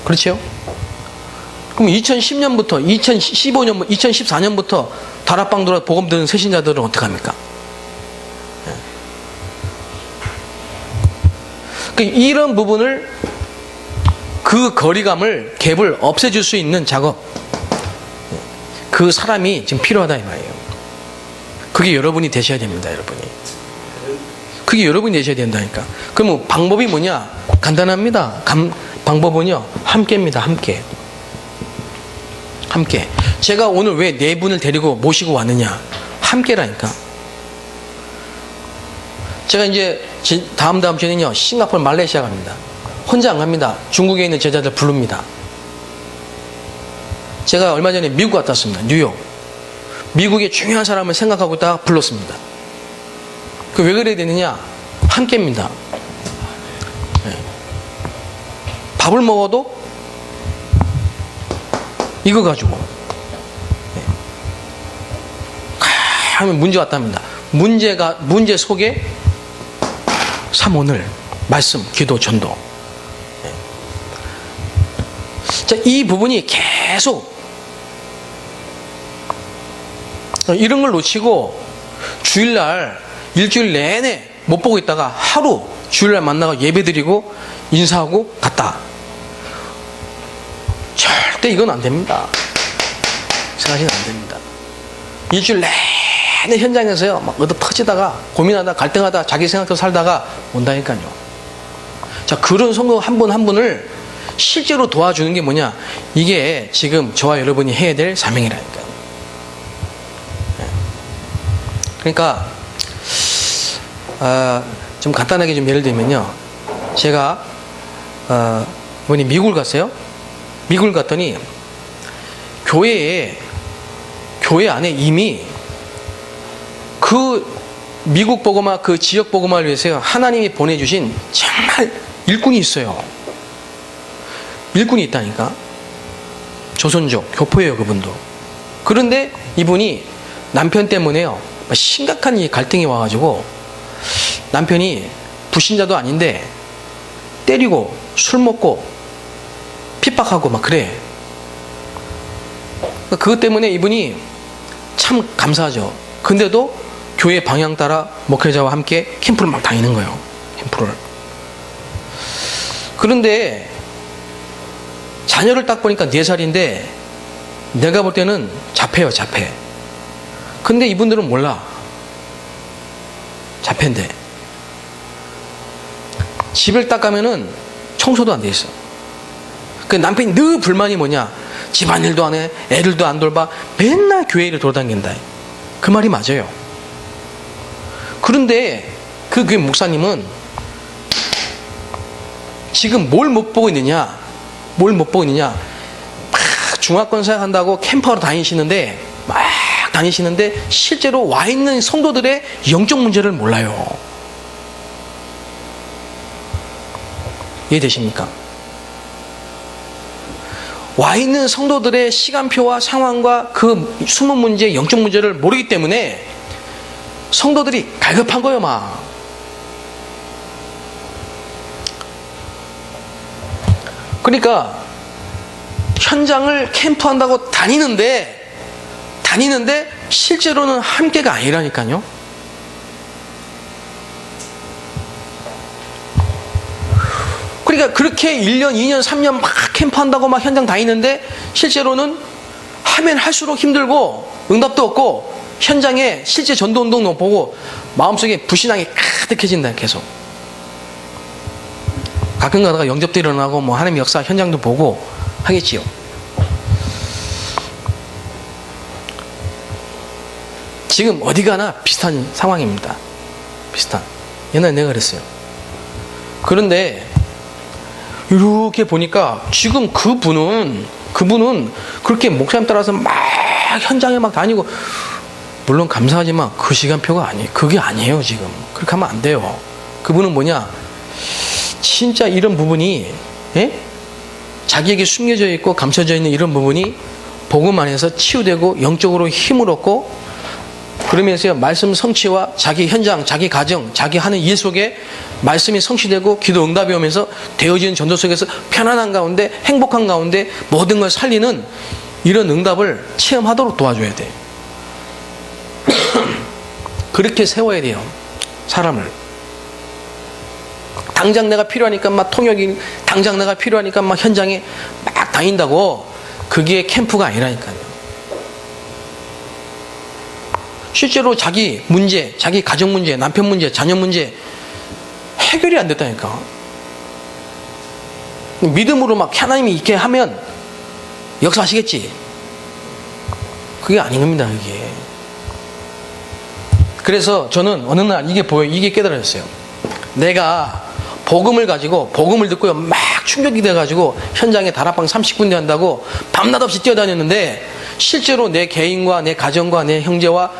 그렇죠? 그럼 2010년부터 2015년 2014년부터 다락방 들어 복음 듣는 새신자들은 어떻게 합니까? 이런 부분을, 그 거리감을, 갭을 없애줄 수 있는 작업, 그 사람이 지금 필요하다 이 말이에요. 그게 여러분이 되셔야 됩니다, 여러분이. 그게 여러분이 되셔야 된다니까. 그러면 방법이 뭐냐? 간단합니다. 방법은요, 함께입니다. 함께. 제가 오늘 왜 네 분을 데리고 모시고 왔느냐? 함께라니까. 제가 이제 다음 주에는요, 싱가포르, 말레이시아 갑니다. 혼자 안 갑니다. 중국에 있는 제자들 부릅니다. 제가 얼마 전에 미국 갔다 왔습니다. 뉴욕. 미국의 중요한 사람을 생각하고 있다가 불렀습니다. 왜 그래야 되느냐? 함께입니다. 네. 밥을 먹어도 이거 가지고 하면 문제 왔답니다. 문제 속에 삼원을 말씀, 기도, 전도. 자, 이 부분이 계속 이런 걸 놓치고 주일날 일주일 내내 못 보고 있다가 하루 주일날 만나고 예배드리고 인사하고 갔다. 절대 이건 안 됩니다. 생각하시면 안 됩니다. 일주일 내내 현장에서요 막 얻어 터지다가 고민하다 갈등하다 자기 생각대로 살다가 온다니까요. 자, 그런 성도 한 분 한 분을 실제로 도와주는 게 뭐냐, 이게 지금 저와 여러분이 해야 될 사명이라니까요. 그러니까 좀 간단하게 좀 예를 들면요, 제가 이번에 미국을 갔어요. 미국을 갔더니 교회 안에 이미 그 미국 복음화, 그 지역 복음화를 위해서 하나님이 보내주신 정말 일꾼이 있어요. 일꾼이 있다니까. 조선족 교포예요, 그분도. 그런데 이분이 남편 때문에요 심각한 이 갈등이 와가지고, 남편이 불신자도 아닌데 때리고 술 먹고 핍박하고 막 그래. 그것 때문에 이분이 참 감사하죠. 근데도 교회 방향 따라 목회자와 함께 캠프를 막 다니는 거예요. 캠프를. 그런데 자녀를 딱 보니까 4살인데 내가 볼 때는 자폐예요, 자폐. 근데 이분들은 몰라. 자폐인데. 집을 딱 가면은 청소도 안 돼 있어. 그 남편이 늘 불만이 뭐냐, 집안일도 안 해, 애들도 안 돌봐, 맨날 교회 일을 돌아다닌다. 그 말이 맞아요. 그런데 그 교회 목사님은 지금 뭘 못 보고 있느냐, 막 중화권 생각한다고 캠프하러 다니시는데 실제로 와 있는 성도들의 영적 문제를 몰라요. 이해되십니까? 와 있는 성도들의 시간표와 상황과 그 숨은 문제, 영적 문제를 모르기 때문에 성도들이 갈급한 거예요, 막. 그러니까 현장을 캠프한다고 다니는데 실제로는 함께가 아니라니까요. 그러니까 그렇게 1년, 2년, 3년 막 캠프한다고 막 현장 다니는데 실제로는 하면 할수록 힘들고 응답도 없고 현장에 실제 전도운동도 못 보고 마음속에 불신앙이 가득해진다, 계속. 가끔 가다가 영접도 일어나고 뭐 하나님의 역사 현장도 보고 하겠지요. 지금 어디 가나 비슷한 상황입니다. 비슷한. 옛날에 내가 그랬어요. 그런데 이렇게 보니까 지금 그분은 그렇게 목사님 따라서 막 현장에 막 다니고, 물론 감사하지만 그 시간표가 그게 아니에요. 지금 그렇게 하면 안 돼요. 그분은 뭐냐, 진짜 이런 부분이 자기에게 숨겨져 있고 감춰져 있는 이런 부분이 복음 안에서 치유되고 영적으로 힘을 얻고, 그러면서 말씀 성취와 자기 현장, 자기 가정, 자기 하는 일 속에 말씀이 성취되고 기도 응답이 오면서 되어지는 전도 속에서 편안한 가운데, 행복한 가운데 모든 걸 살리는 이런 응답을 체험하도록 도와줘야 돼. 그렇게 세워야 돼요, 사람을. 당장 내가 필요하니까 막 통역이, 당장 내가 필요하니까 막 현장에 막 다닌다고, 그게 캠프가 아니라니까요. 실제로 자기 문제, 자기 가정 문제, 남편 문제, 자녀 문제 해결이 안 됐다니까. 믿음으로 막 하나님이 있게 하면 역사하시겠지. 그게 아닌 겁니다, 이게. 그래서 저는 어느 날 이게 깨달아졌어요. 내가 복음을 가지고, 복음을 듣고요 막 충격이 돼가지고 현장에 다락방 30군데 한다고 밤낮 없이 뛰어다녔는데, 실제로 내 개인과 내 가정과 내 형제와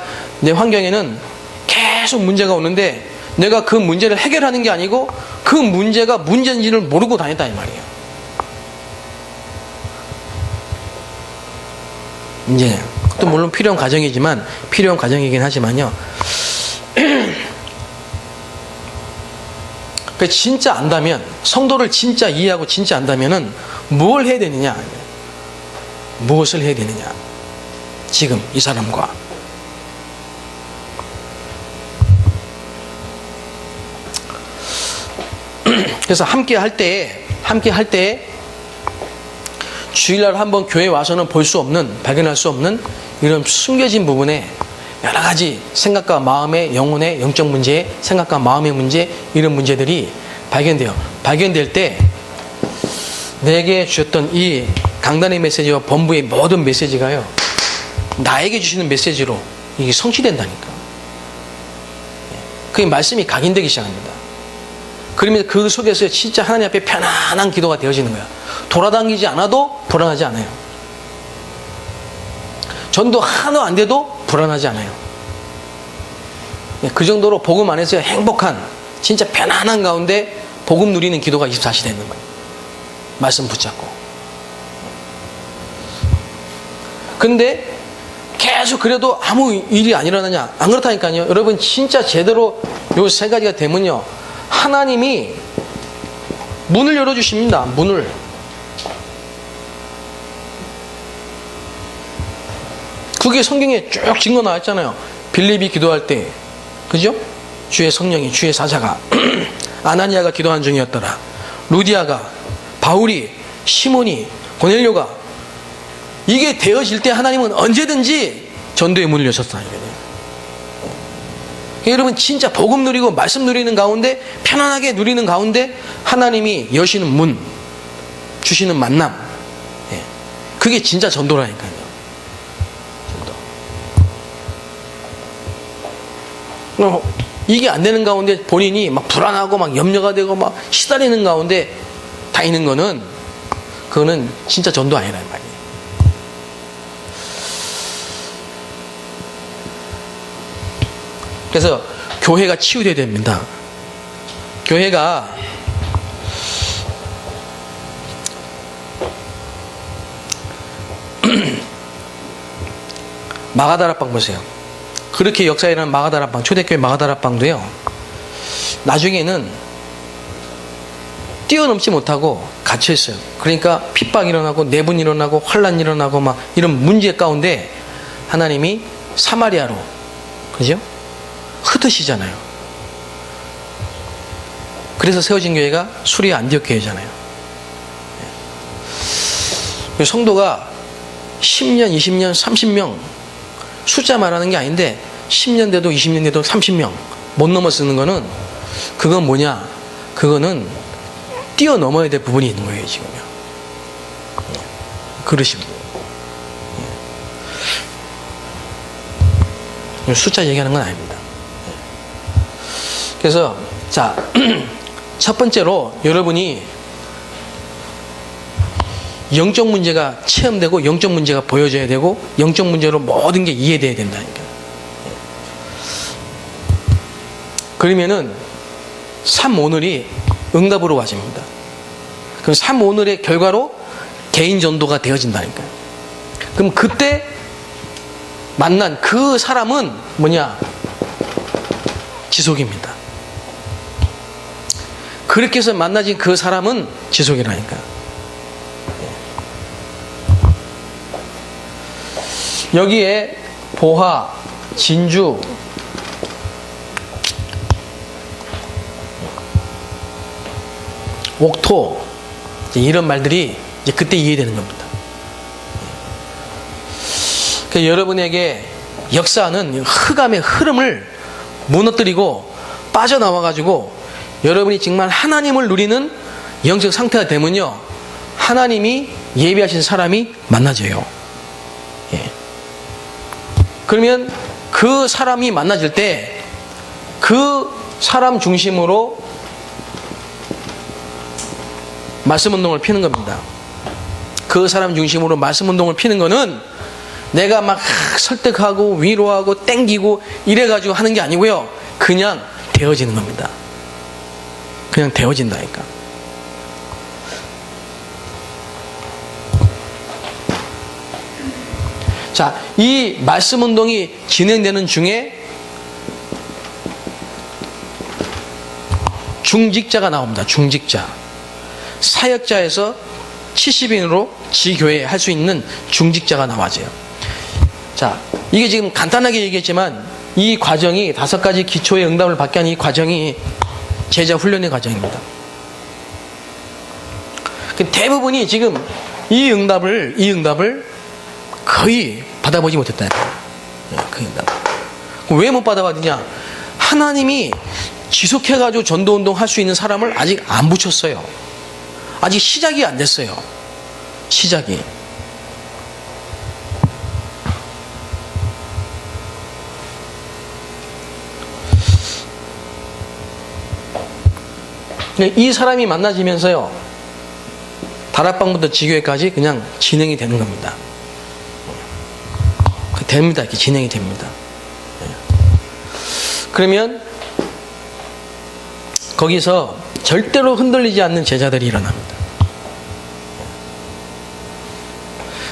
내 환경에는 계속 문제가 오는데, 내가 그 문제를 해결하는 게 아니고 그 문제가 문제인지를 모르고 다녔다, 이 말이에요. 이제 또 물론 필요한 과정이긴 하지만요. 진짜 안다면, 성도를 진짜 이해하고 진짜 안다면은 뭘 해야 되느냐? 무엇을 해야 되느냐? 지금 이 사람과. 그래서 함께 할 때 주일날 한번 교회 와서는 볼 수 없는, 발견할 수 없는 이런 숨겨진 부분에 여러 가지 생각과 마음의, 영혼의 영적 문제, 생각과 마음의 문제, 이런 문제들이 발견돼요. 발견될 때 내게 주셨던 이 강단의 메시지와 본부의 모든 메시지가요, 나에게 주시는 메시지로 이게 성취된다니까. 그 말씀이 각인되기 시작합니다. 그러면 그 속에서 진짜 하나님 앞에 편안한 기도가 되어지는 거야. 돌아다니지 않아도 불안하지 않아요. 전도 하나도 안 돼도 불안하지 않아요. 그 정도로 복음 안에서 행복한, 진짜 편안한 가운데 복음 누리는 기도가 24시 되는 거예요. 말씀 붙잡고. 근데 계속 그래도 아무 일이 안 일어나냐? 안 그렇다니까요. 여러분 진짜 제대로 요 세 가지가 되면요, 하나님이 문을 열어주십니다. 문을. 그게 성경에 쭉 증거 나왔잖아요. 빌립이 기도할 때, 그죠? 주의 성령이, 주의 사자가 아나니아가 기도한 중이었더라. 루디아가, 바울이, 시몬이, 고넬료가, 이게 되어질 때 하나님은 언제든지 전도의 문을 여셨다니까요. 여러분 진짜 복음 누리고 말씀 누리는 가운데, 편안하게 누리는 가운데 하나님이 여시는 문, 주시는 만남, 그게 진짜 전도라니까요. 이게 안 되는 가운데 본인이 막 불안하고 막 염려가 되고 막 시달리는 가운데 다니는 거는, 그거는 진짜 전도 아니라는 말이에요. 그래서 교회가 치유돼야 됩니다. 교회가 마가다락방 보세요. 그렇게 역사에 일어난 마가다락방, 초대교회 마가다락방도요, 나중에는 뛰어넘지 못하고 갇혀있어요. 그러니까 핍박 일어나고 내분 일어나고 환란 일어나고 막 이런 문제 가운데 하나님이 사마리아로, 그죠? 흩으시잖아요. 그래서 세워진 교회가 수리아 안디옥 교회잖아요. 성도가 10년, 20년, 30명, 숫자 말하는 게 아닌데 10년 돼도 20년 돼도 30명 못 넘어 쓰는 거는, 그건 뭐냐? 그거는 뛰어넘어야 될 부분이 있는 거예요, 지금요. 그러시면 숫자 얘기하는 건 아닙니다. 그래서 자, 첫 번째로 여러분이 영적 문제가 체험되고 영적 문제가 보여져야 되고 영적 문제로 모든 게 이해돼야 된다니까. 그러면은 3오늘이 응답으로 와집니다. 그럼 3오늘의 결과로 개인 전도가 되어진다니까요. 그럼 그때 만난 그 사람은 뭐냐? 지속입니다. 그렇게 해서 만나진 그 사람은 지속이라니까. 여기에 보화, 진주, 옥토, 이런 말들이 이제 그때 이해되는 겁니다. 그래서 여러분에게 역사는 흑암의 흐름을 무너뜨리고 빠져나와가지고 여러분이 정말 하나님을 누리는 영적 상태가 되면요, 하나님이 예비하신 사람이 만나져요. 예. 그러면 그 사람이 만나질 때 그 사람 중심으로 말씀 운동을 피는 겁니다. 그 사람 중심으로 말씀 운동을 피는 거는 내가 막 설득하고 위로하고 땡기고 이래가지고 하는 게 아니고요, 그냥 되어지는 겁니다. 그냥 되어진다니까. 자, 이 말씀 운동이 진행되는 중에 중직자가 나옵니다. 중직자. 사역자에서 70인으로 지교회 할 수 있는 중직자가 나와져요. 자, 이게 지금 간단하게 얘기했지만 이 과정이 5가지 기초의 응답을 받게 하는 이 과정이 제자 훈련의 과정입니다. 대부분이 지금 이 응답을 거의 받아보지 못했다. 그 응답. 왜 못 받아봤느냐? 하나님이 지속해가지고 전도운동 할 수 있는 사람을 아직 안 붙였어요. 아직 시작이 안 됐어요. 시작이. 이 사람이 만나지면서요, 다락방부터 지교회까지 그냥 진행이 되는 겁니다. 됩니다. 이렇게 진행이 됩니다. 그러면 거기서 절대로 흔들리지 않는 제자들이 일어납니다.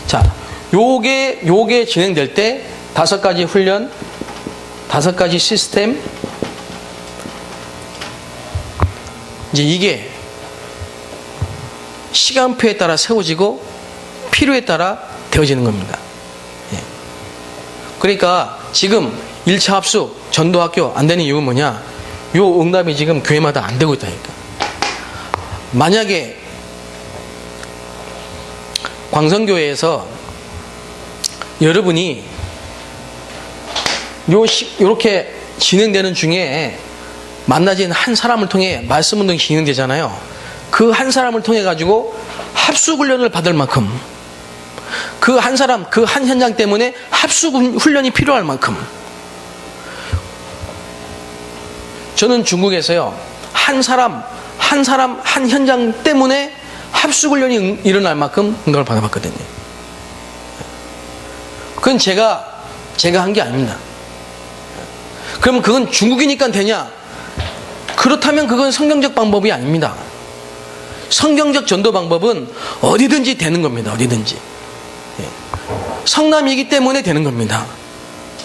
자, 요게 진행될 때 5가지 훈련, 5가지 시스템, 이제 이게 시간표에 따라 세워지고 필요에 따라 되어지는 겁니다. 그러니까 지금 1차 합숙, 전도학교 안 되는 이유는 뭐냐? 요 응답이 지금 교회마다 안 되고 있다니까. 만약에 광성교회에서 여러분이 요렇게 진행되는 중에 만나진 한 사람을 통해 말씀 운동이 진행되잖아요. 그 한 사람을 통해 가지고 합숙 훈련을 받을 만큼, 그 한 사람, 그 한 현장 때문에 합숙 훈련이 필요할 만큼, 저는 중국에서요, 한 사람, 한 현장 때문에 합숙 훈련이 일어날 만큼 응답을 받아봤거든요. 그건 제가 한 게 아닙니다. 그러면 그건 중국이니까 되냐? 그렇다면 그건 성경적 방법이 아닙니다. 성경적 전도 방법은 어디든지 되는 겁니다. 어디든지. 성남이기 때문에 되는 겁니다.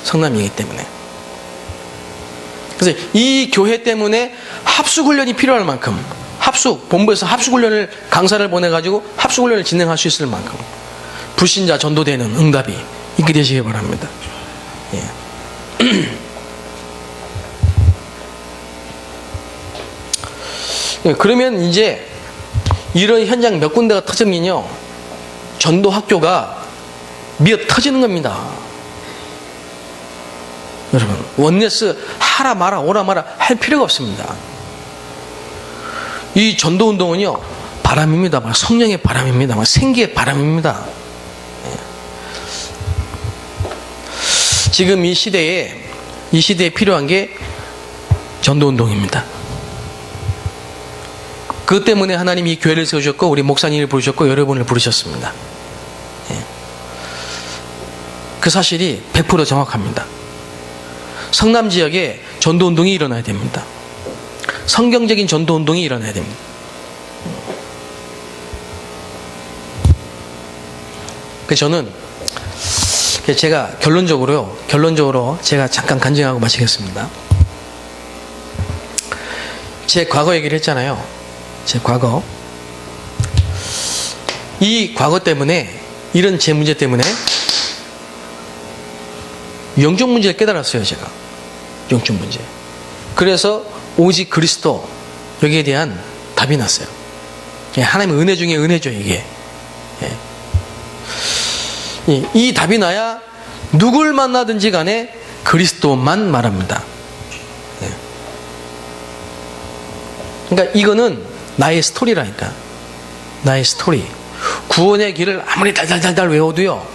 성남이기 때문에. 그래서 이 교회 때문에 합숙훈련이 필요할 만큼, 본부에서 합숙훈련을, 강사를 보내가지고 합숙훈련을 진행할 수 있을 만큼 불신자 전도되는 응답이 있게 되시기 바랍니다. 그러면 이제 이런 현장 몇 군데가 터지면요, 전도 학교가 미어 터지는 겁니다. 여러분, 원네스 하라 마라 오라 마라 할 필요가 없습니다. 이 전도 운동은요, 바람입니다. 성령의 바람입니다. 생기의 바람입니다. 지금 이 시대에 필요한 게 전도 운동입니다. 그것 때문에 하나님이 이 교회를 세우셨고, 우리 목사님을 부르셨고, 여러분을 부르셨습니다. 그 사실이 100% 정확합니다. 성남 지역에 전도운동이 일어나야 됩니다. 성경적인 전도운동이 일어나야 됩니다. 그래서 저는 제가 결론적으로 제가 잠깐 간증하고 마치겠습니다. 제 과거 얘기를 했잖아요. 제 과거. 이 과거 때문에, 이런 제 문제 때문에 영적 문제를 깨달았어요, 제가. 영적 문제. 그래서 오직 그리스도, 여기에 대한 답이 났어요. 하나님의 은혜 중에 은혜죠, 이게. 이 답이 나야 누굴 만나든지 간에 그리스도만 말합니다. 그러니까 이거는 나의 스토리라니까. 나의 스토리. 구원의 길을 아무리 달달달달 외워도요,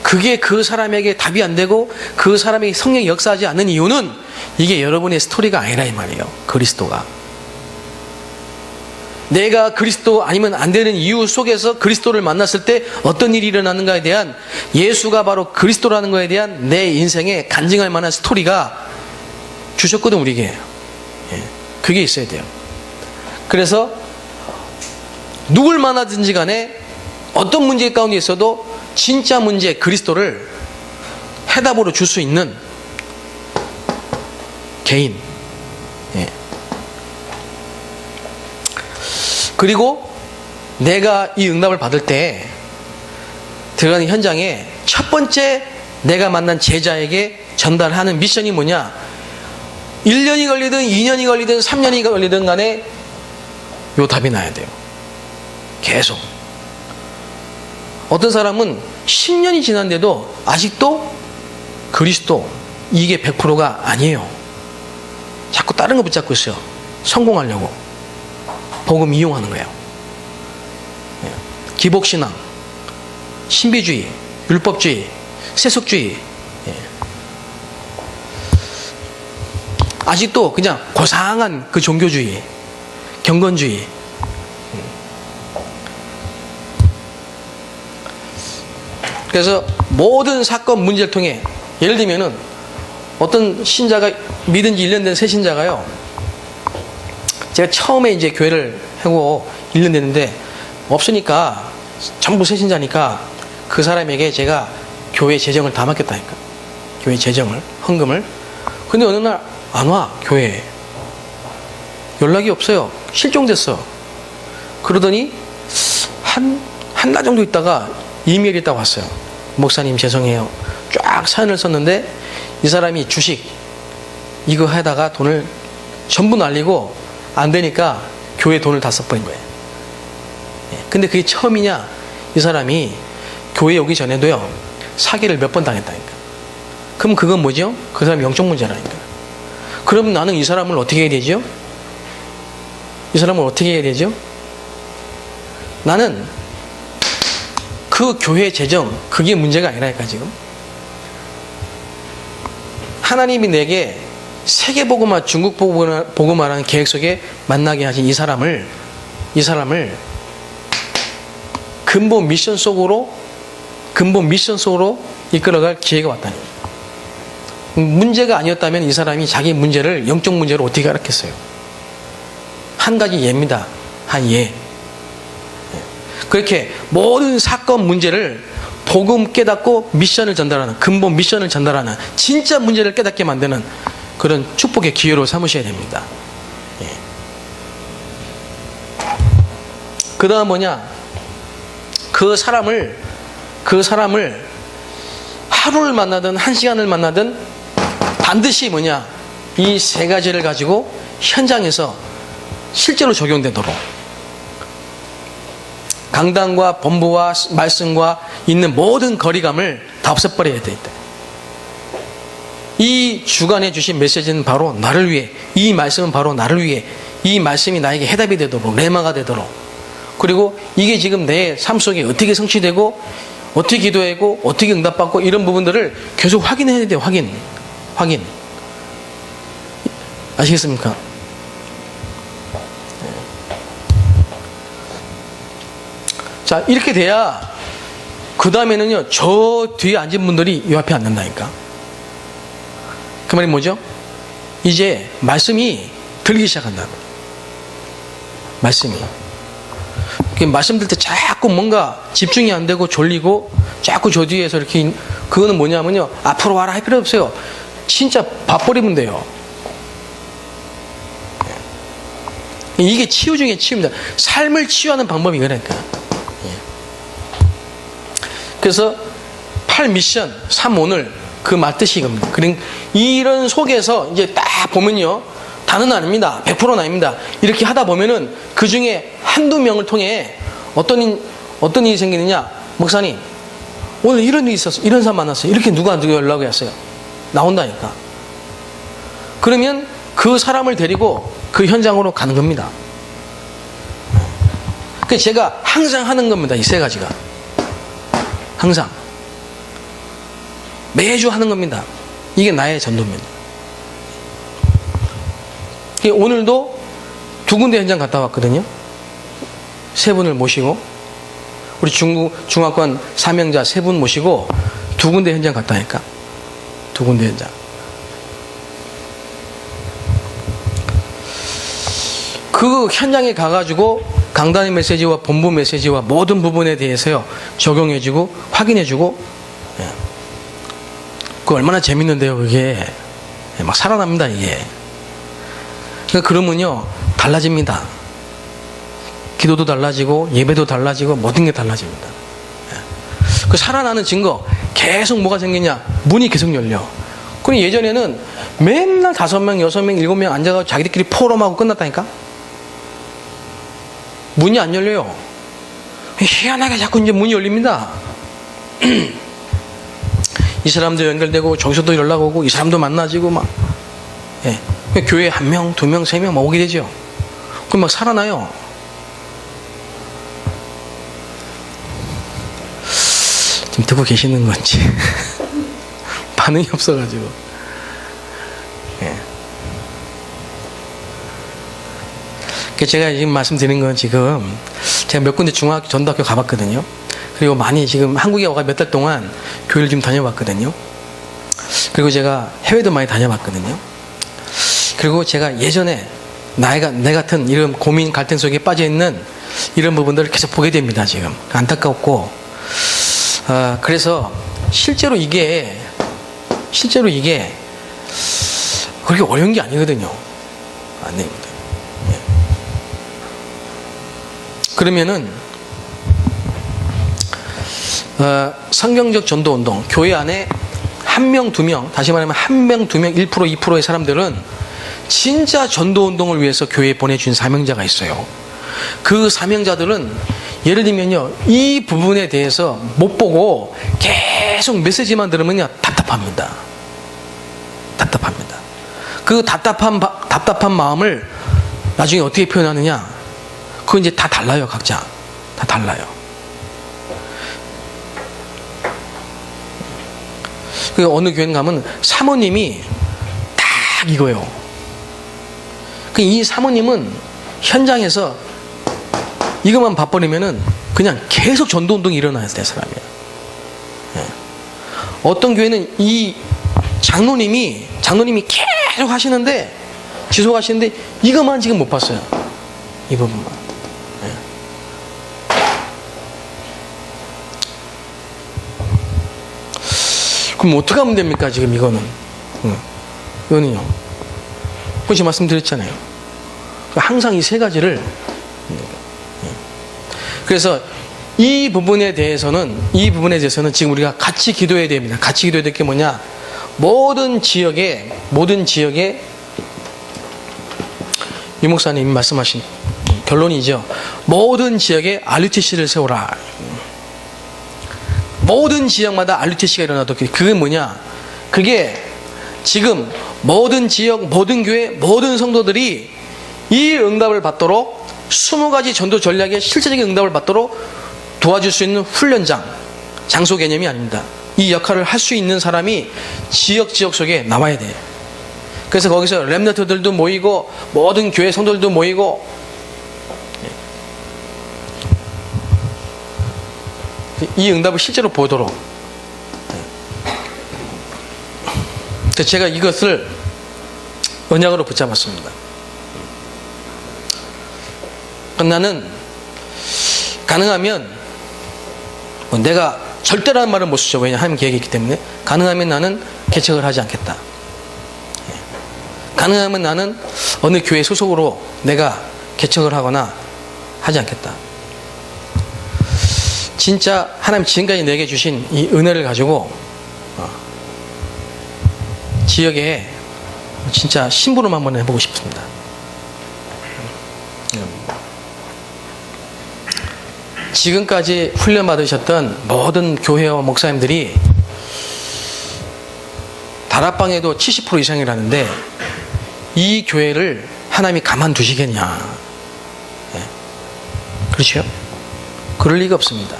그게 그 사람에게 답이 안 되고 그 사람에게 성령이 역사하지 않는 이유는 이게 여러분의 스토리가 아니라 이 말이에요. 그리스도가. 내가 그리스도 아니면 안 되는 이유 속에서 그리스도를 만났을 때 어떤 일이 일어나는가에 대한, 예수가 바로 그리스도라는 것에 대한 내 인생에 간증할 만한 스토리가 주셨거든, 우리에게. 그게 있어야 돼요. 그래서 누굴 만나든지 간에 어떤 문제 가운데 있어도 진짜 문제 그리스도를 해답으로 줄 수 있는 개인. 그리고 내가 이 응답을 받을 때 들어가는 현장에 첫 번째 내가 만난 제자에게 전달하는 미션이 뭐냐? 1년이 걸리든 2년이 걸리든 3년이 걸리든 간에 요 답이 나야 돼요. 계속. 어떤 사람은 10년이 지났는데도 아직도 그리스도 이게 100%가 아니에요. 자꾸 다른 거 붙잡고 있어요. 성공하려고. 복음 이용하는 거예요. 기복신앙, 신비주의, 율법주의, 세속주의. 아직도 그냥 고상한 그 종교주의, 경건주의. 그래서 모든 사건 문제를 통해 예를 들면은 어떤 신자가 믿은 지 1년 된 새 신자가요. 제가 처음에 이제 교회를 하고 1년 됐는데 없으니까 전부 새 신자니까 그 사람에게 제가 교회 재정을 다 맡겼다니까. 교회 재정을, 헌금을. 근데 어느 날 안 와, 교회에. 연락이 없어요. 실종됐어. 그러더니 한 달 정도 있다가 이메일이 있다고 왔어요. 목사님 죄송해요. 쫙 사연을 썼는데 이 사람이 주식 이거 하다가 돈을 전부 날리고 안 되니까 교회 돈을 다 써버린 거예요. 근데 그게 처음이냐? 이 사람이 교회 오기 전에도요 사기를 몇 번 당했다니까. 그럼 그건 뭐죠? 그 사람이 영적 문제라니까. 그럼 나는 이 사람을 어떻게 해야 되죠? 이 사람을 어떻게 해야 되죠? 나는 그 교회 재정 그게 문제가 아니라니까. 지금 하나님이 내게 세계복음화 중국복음화라는 계획 속에 만나게 하신 이 사람을 근본 미션 속으로 이끌어갈 기회가 왔다니. 문제가 아니었다면 이 사람이 자기 문제를 영적 문제로 어떻게 알았겠어요? 한 가지 예입니다. 한 예. 그렇게 모든 사건 문제를 복음 깨닫고 미션을 전달하는, 근본 미션을 전달하는, 진짜 문제를 깨닫게 만드는 그런 축복의 기회로 삼으셔야 됩니다. 예. 그 다음 뭐냐? 그 사람을 하루를 만나든 한 시간을 만나든 반드시 뭐냐? 이 세 가지를 가지고 현장에서 실제로 적용되도록 강단과 본부와 말씀과 있는 모든 거리감을 다 없애버려야 돼. 이 주간에 주신 메시지는 바로 나를 위해, 이 말씀은 바로 나를 위해, 이 말씀이 나에게 해답이 되도록, 레마가 되도록, 그리고 이게 지금 내 삶 속에 어떻게 성취되고 어떻게 기도하고 어떻게 응답받고 이런 부분들을 계속 확인해야 돼요. 확인. 아시겠습니까? 자, 이렇게 돼야 그 다음에는요 저 뒤에 앉은 분들이 이 앞에 앉는다니까. 그 말이 뭐죠? 이제 말씀이 들기 시작한다. 말씀이 말씀 들 때 자꾸 뭔가 집중이 안 되고 졸리고 자꾸 저 뒤에서 이렇게, 그거는 뭐냐면요 앞으로 와라 할 필요 없어요. 진짜 밥버리면 돼요. 이게 치유 중에 치유입니다. 삶을 치유하는 방법이 그러니까. 그래서 8미션 3오늘 그 말뜻이 이겁니다. 이런 속에서 이제 딱 보면요 다는 아닙니다. 100%는 아닙니다. 이렇게 하다 보면은 그 중에 한두 명을 통해 어떤 일이 생기느냐? 목사님 오늘 이런 일이 있었어. 이런 사람 만났어요. 이렇게 누가 연락이 왔어요. 나온다니까. 그러면 그 사람을 데리고 그 현장으로 가는 겁니다. 그래서 제가 항상 하는 겁니다. 이 세 가지가. 항상. 매주 하는 겁니다. 이게 나의 전도입니다. 오늘도 2군데 현장 갔다 왔거든요. 3분을 모시고, 우리 중화권 사명자 3분 모시고 2군데 현장 갔다 하니까. 2군데 현장. 그 현장에 가가지고 강단의 메시지와 본부 메시지와 모든 부분에 대해서요 적용해주고 확인해주고. 그거 얼마나 재밌는데요. 그게 막 살아납니다. 이게. 그러면요 달라집니다. 기도도 달라지고 예배도 달라지고 모든 게 달라집니다. 그 살아나는 증거 계속 뭐가 생기냐? 문이 계속 열려. 그럼 예전에는 맨날 5명, 6명, 7명 앉아서 자기들끼리 포럼하고 끝났다니까? 문이 안 열려요. 희한하게 자꾸 이제 문이 열립니다. 이 사람도 연결되고 저기서도 연락 오고 이 사람도 만나지고 막. 예. 교회에 1명, 2명, 3명 막 오게 되죠. 그럼 막 살아나요. 지금 듣고 계시는 건지 반응이 없어가지고. 예. 제가 지금 말씀드린 건 지금 제가 몇 군데 중학교, 전도학교 가봤거든요. 그리고 많이 지금 한국에 와가 몇 달 동안 교회를 좀 다녀봤거든요. 그리고 제가 해외도 많이 다녀봤거든요. 그리고 제가 예전에 내 같은 이런 고민, 갈등 속에 빠져있는 이런 부분들을 계속 보게 됩니다. 지금 안타깝고 그래서 실제로 이게 그렇게 어려운 게 아니거든요. 안 됩니다. 예. 그러면은 성경적 전도운동, 교회 안에 1명, 2명, 다시 말하면 1명, 2명, 1%, 2%의 사람들은 진짜 전도운동을 위해서 교회에 보내준 사명자가 있어요. 그 사명자들은 예를 들면요, 이 부분에 대해서 못 보고 계속 메시지만 들으면요, 답답합니다. 그 답답한 마음을 나중에 어떻게 표현하느냐? 그건 이제 다 달라요, 각자. 다 달라요. 그 어느 교회 가면 사모님이 딱 이거예요. 이 사모님은 현장에서 이것만 봐버리면은 그냥 계속 전도운동이 일어나야 될 사람이에요. 예. 어떤 교회는 이 장로님이 계속 하시는데, 지속하시는데, 이것만 지금 못 봤어요. 이 부분만. 예. 그럼 어떻게 하면 됩니까, 지금 이거는? 이거는요. 혹시 말씀드렸잖아요. 항상 이 3가지를. 그래서 이 부분에 대해서는 지금 우리가 같이 기도해야 됩니다. 같이 기도해야 될 게 뭐냐? 모든 지역에 유 목사님이 말씀하신 결론이죠. 모든 지역에 RUTC를 세우라. 모든 지역마다 RUTC가 일어나도 그게 뭐냐? 그게 지금 모든 지역, 모든 교회, 모든 성도들이 이 응답을 받도록 20가지 전도 전략의 실제적인 응답을 받도록 도와줄 수 있는 훈련장, 장소 개념이 아닙니다. 이 역할을 할 수 있는 사람이 지역 속에 나와야 돼요. 그래서 거기서 렘넌트들도 모이고 모든 교회 성도들도 모이고 이 응답을 실제로 보도록. 제가 이것을 언약으로 붙잡았습니다. 나는 가능하면 내가 절대라는 말을 못 쓰죠. 왜냐 하나님 계획이 있기 때문에. 가능하면 나는 개척을 하지 않겠다. 가능하면 나는 어느 교회 소속으로 내가 개척을 하거나 하지 않겠다. 진짜 하나님 지금까지 내게 주신 이 은혜를 가지고 지역에 진짜 심부름 한번 해보고 싶습니다. 지금까지 훈련받으셨던 모든 교회와 목사님들이 다락방에도 70% 이상이라는데 이 교회를 하나님이 가만두시겠냐? 네. 그렇죠? 그럴 리가 없습니다.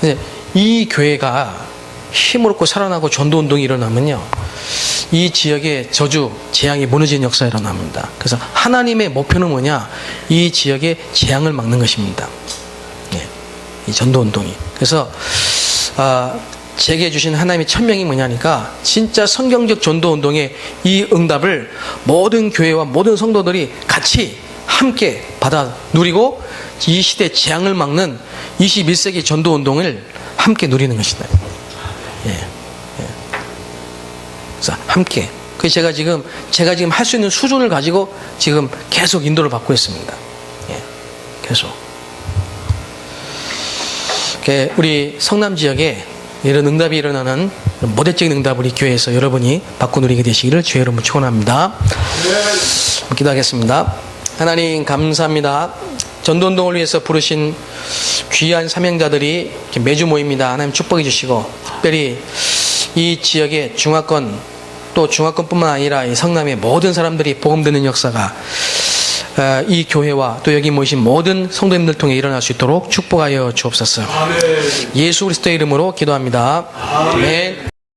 근데 이 교회가 힘을 얻고 살아나고 전도운동이 일어나면요, 이 지역에 저주, 재앙이 무너지는 역사가 일어납니다. 그래서 하나님의 목표는 뭐냐? 이 지역의 재앙을 막는 것입니다. 네. 이 전도운동이. 그래서 제게 주신 하나님의 천명이 뭐냐니까 진짜 성경적 전도운동의 이 응답을 모든 교회와 모든 성도들이 같이 함께 받아 누리고 이 시대 재앙을 막는 21세기 전도운동을 함께 누리는 것이다. 예. 그래서 함께. 그래서 제가 지금 할 수 있는 수준을 가지고 지금 계속 인도를 받고 있습니다. 예. 계속. 우리 성남 지역에 이런 응답이 일어나는 모대적인 응답을 우리 교회에서 여러분이 받고 누리게 되시기를 주의 이름으로 축원합니다. 기도하겠습니다. 하나님 감사합니다. 전도운동을 위해서 부르신 귀한 사명자들이 이렇게 매주 모입니다. 하나님 축복해 주시고, 특별히 이 지역의 중화권, 또 중화권뿐만 아니라 이 성남의 모든 사람들이 복음 듣는 역사가 이 교회와 또 여기 모이신 모든 성도님들 통해 일어날 수 있도록 축복하여 주옵소서. 예수 그리스도의 이름으로 기도합니다. 아멘.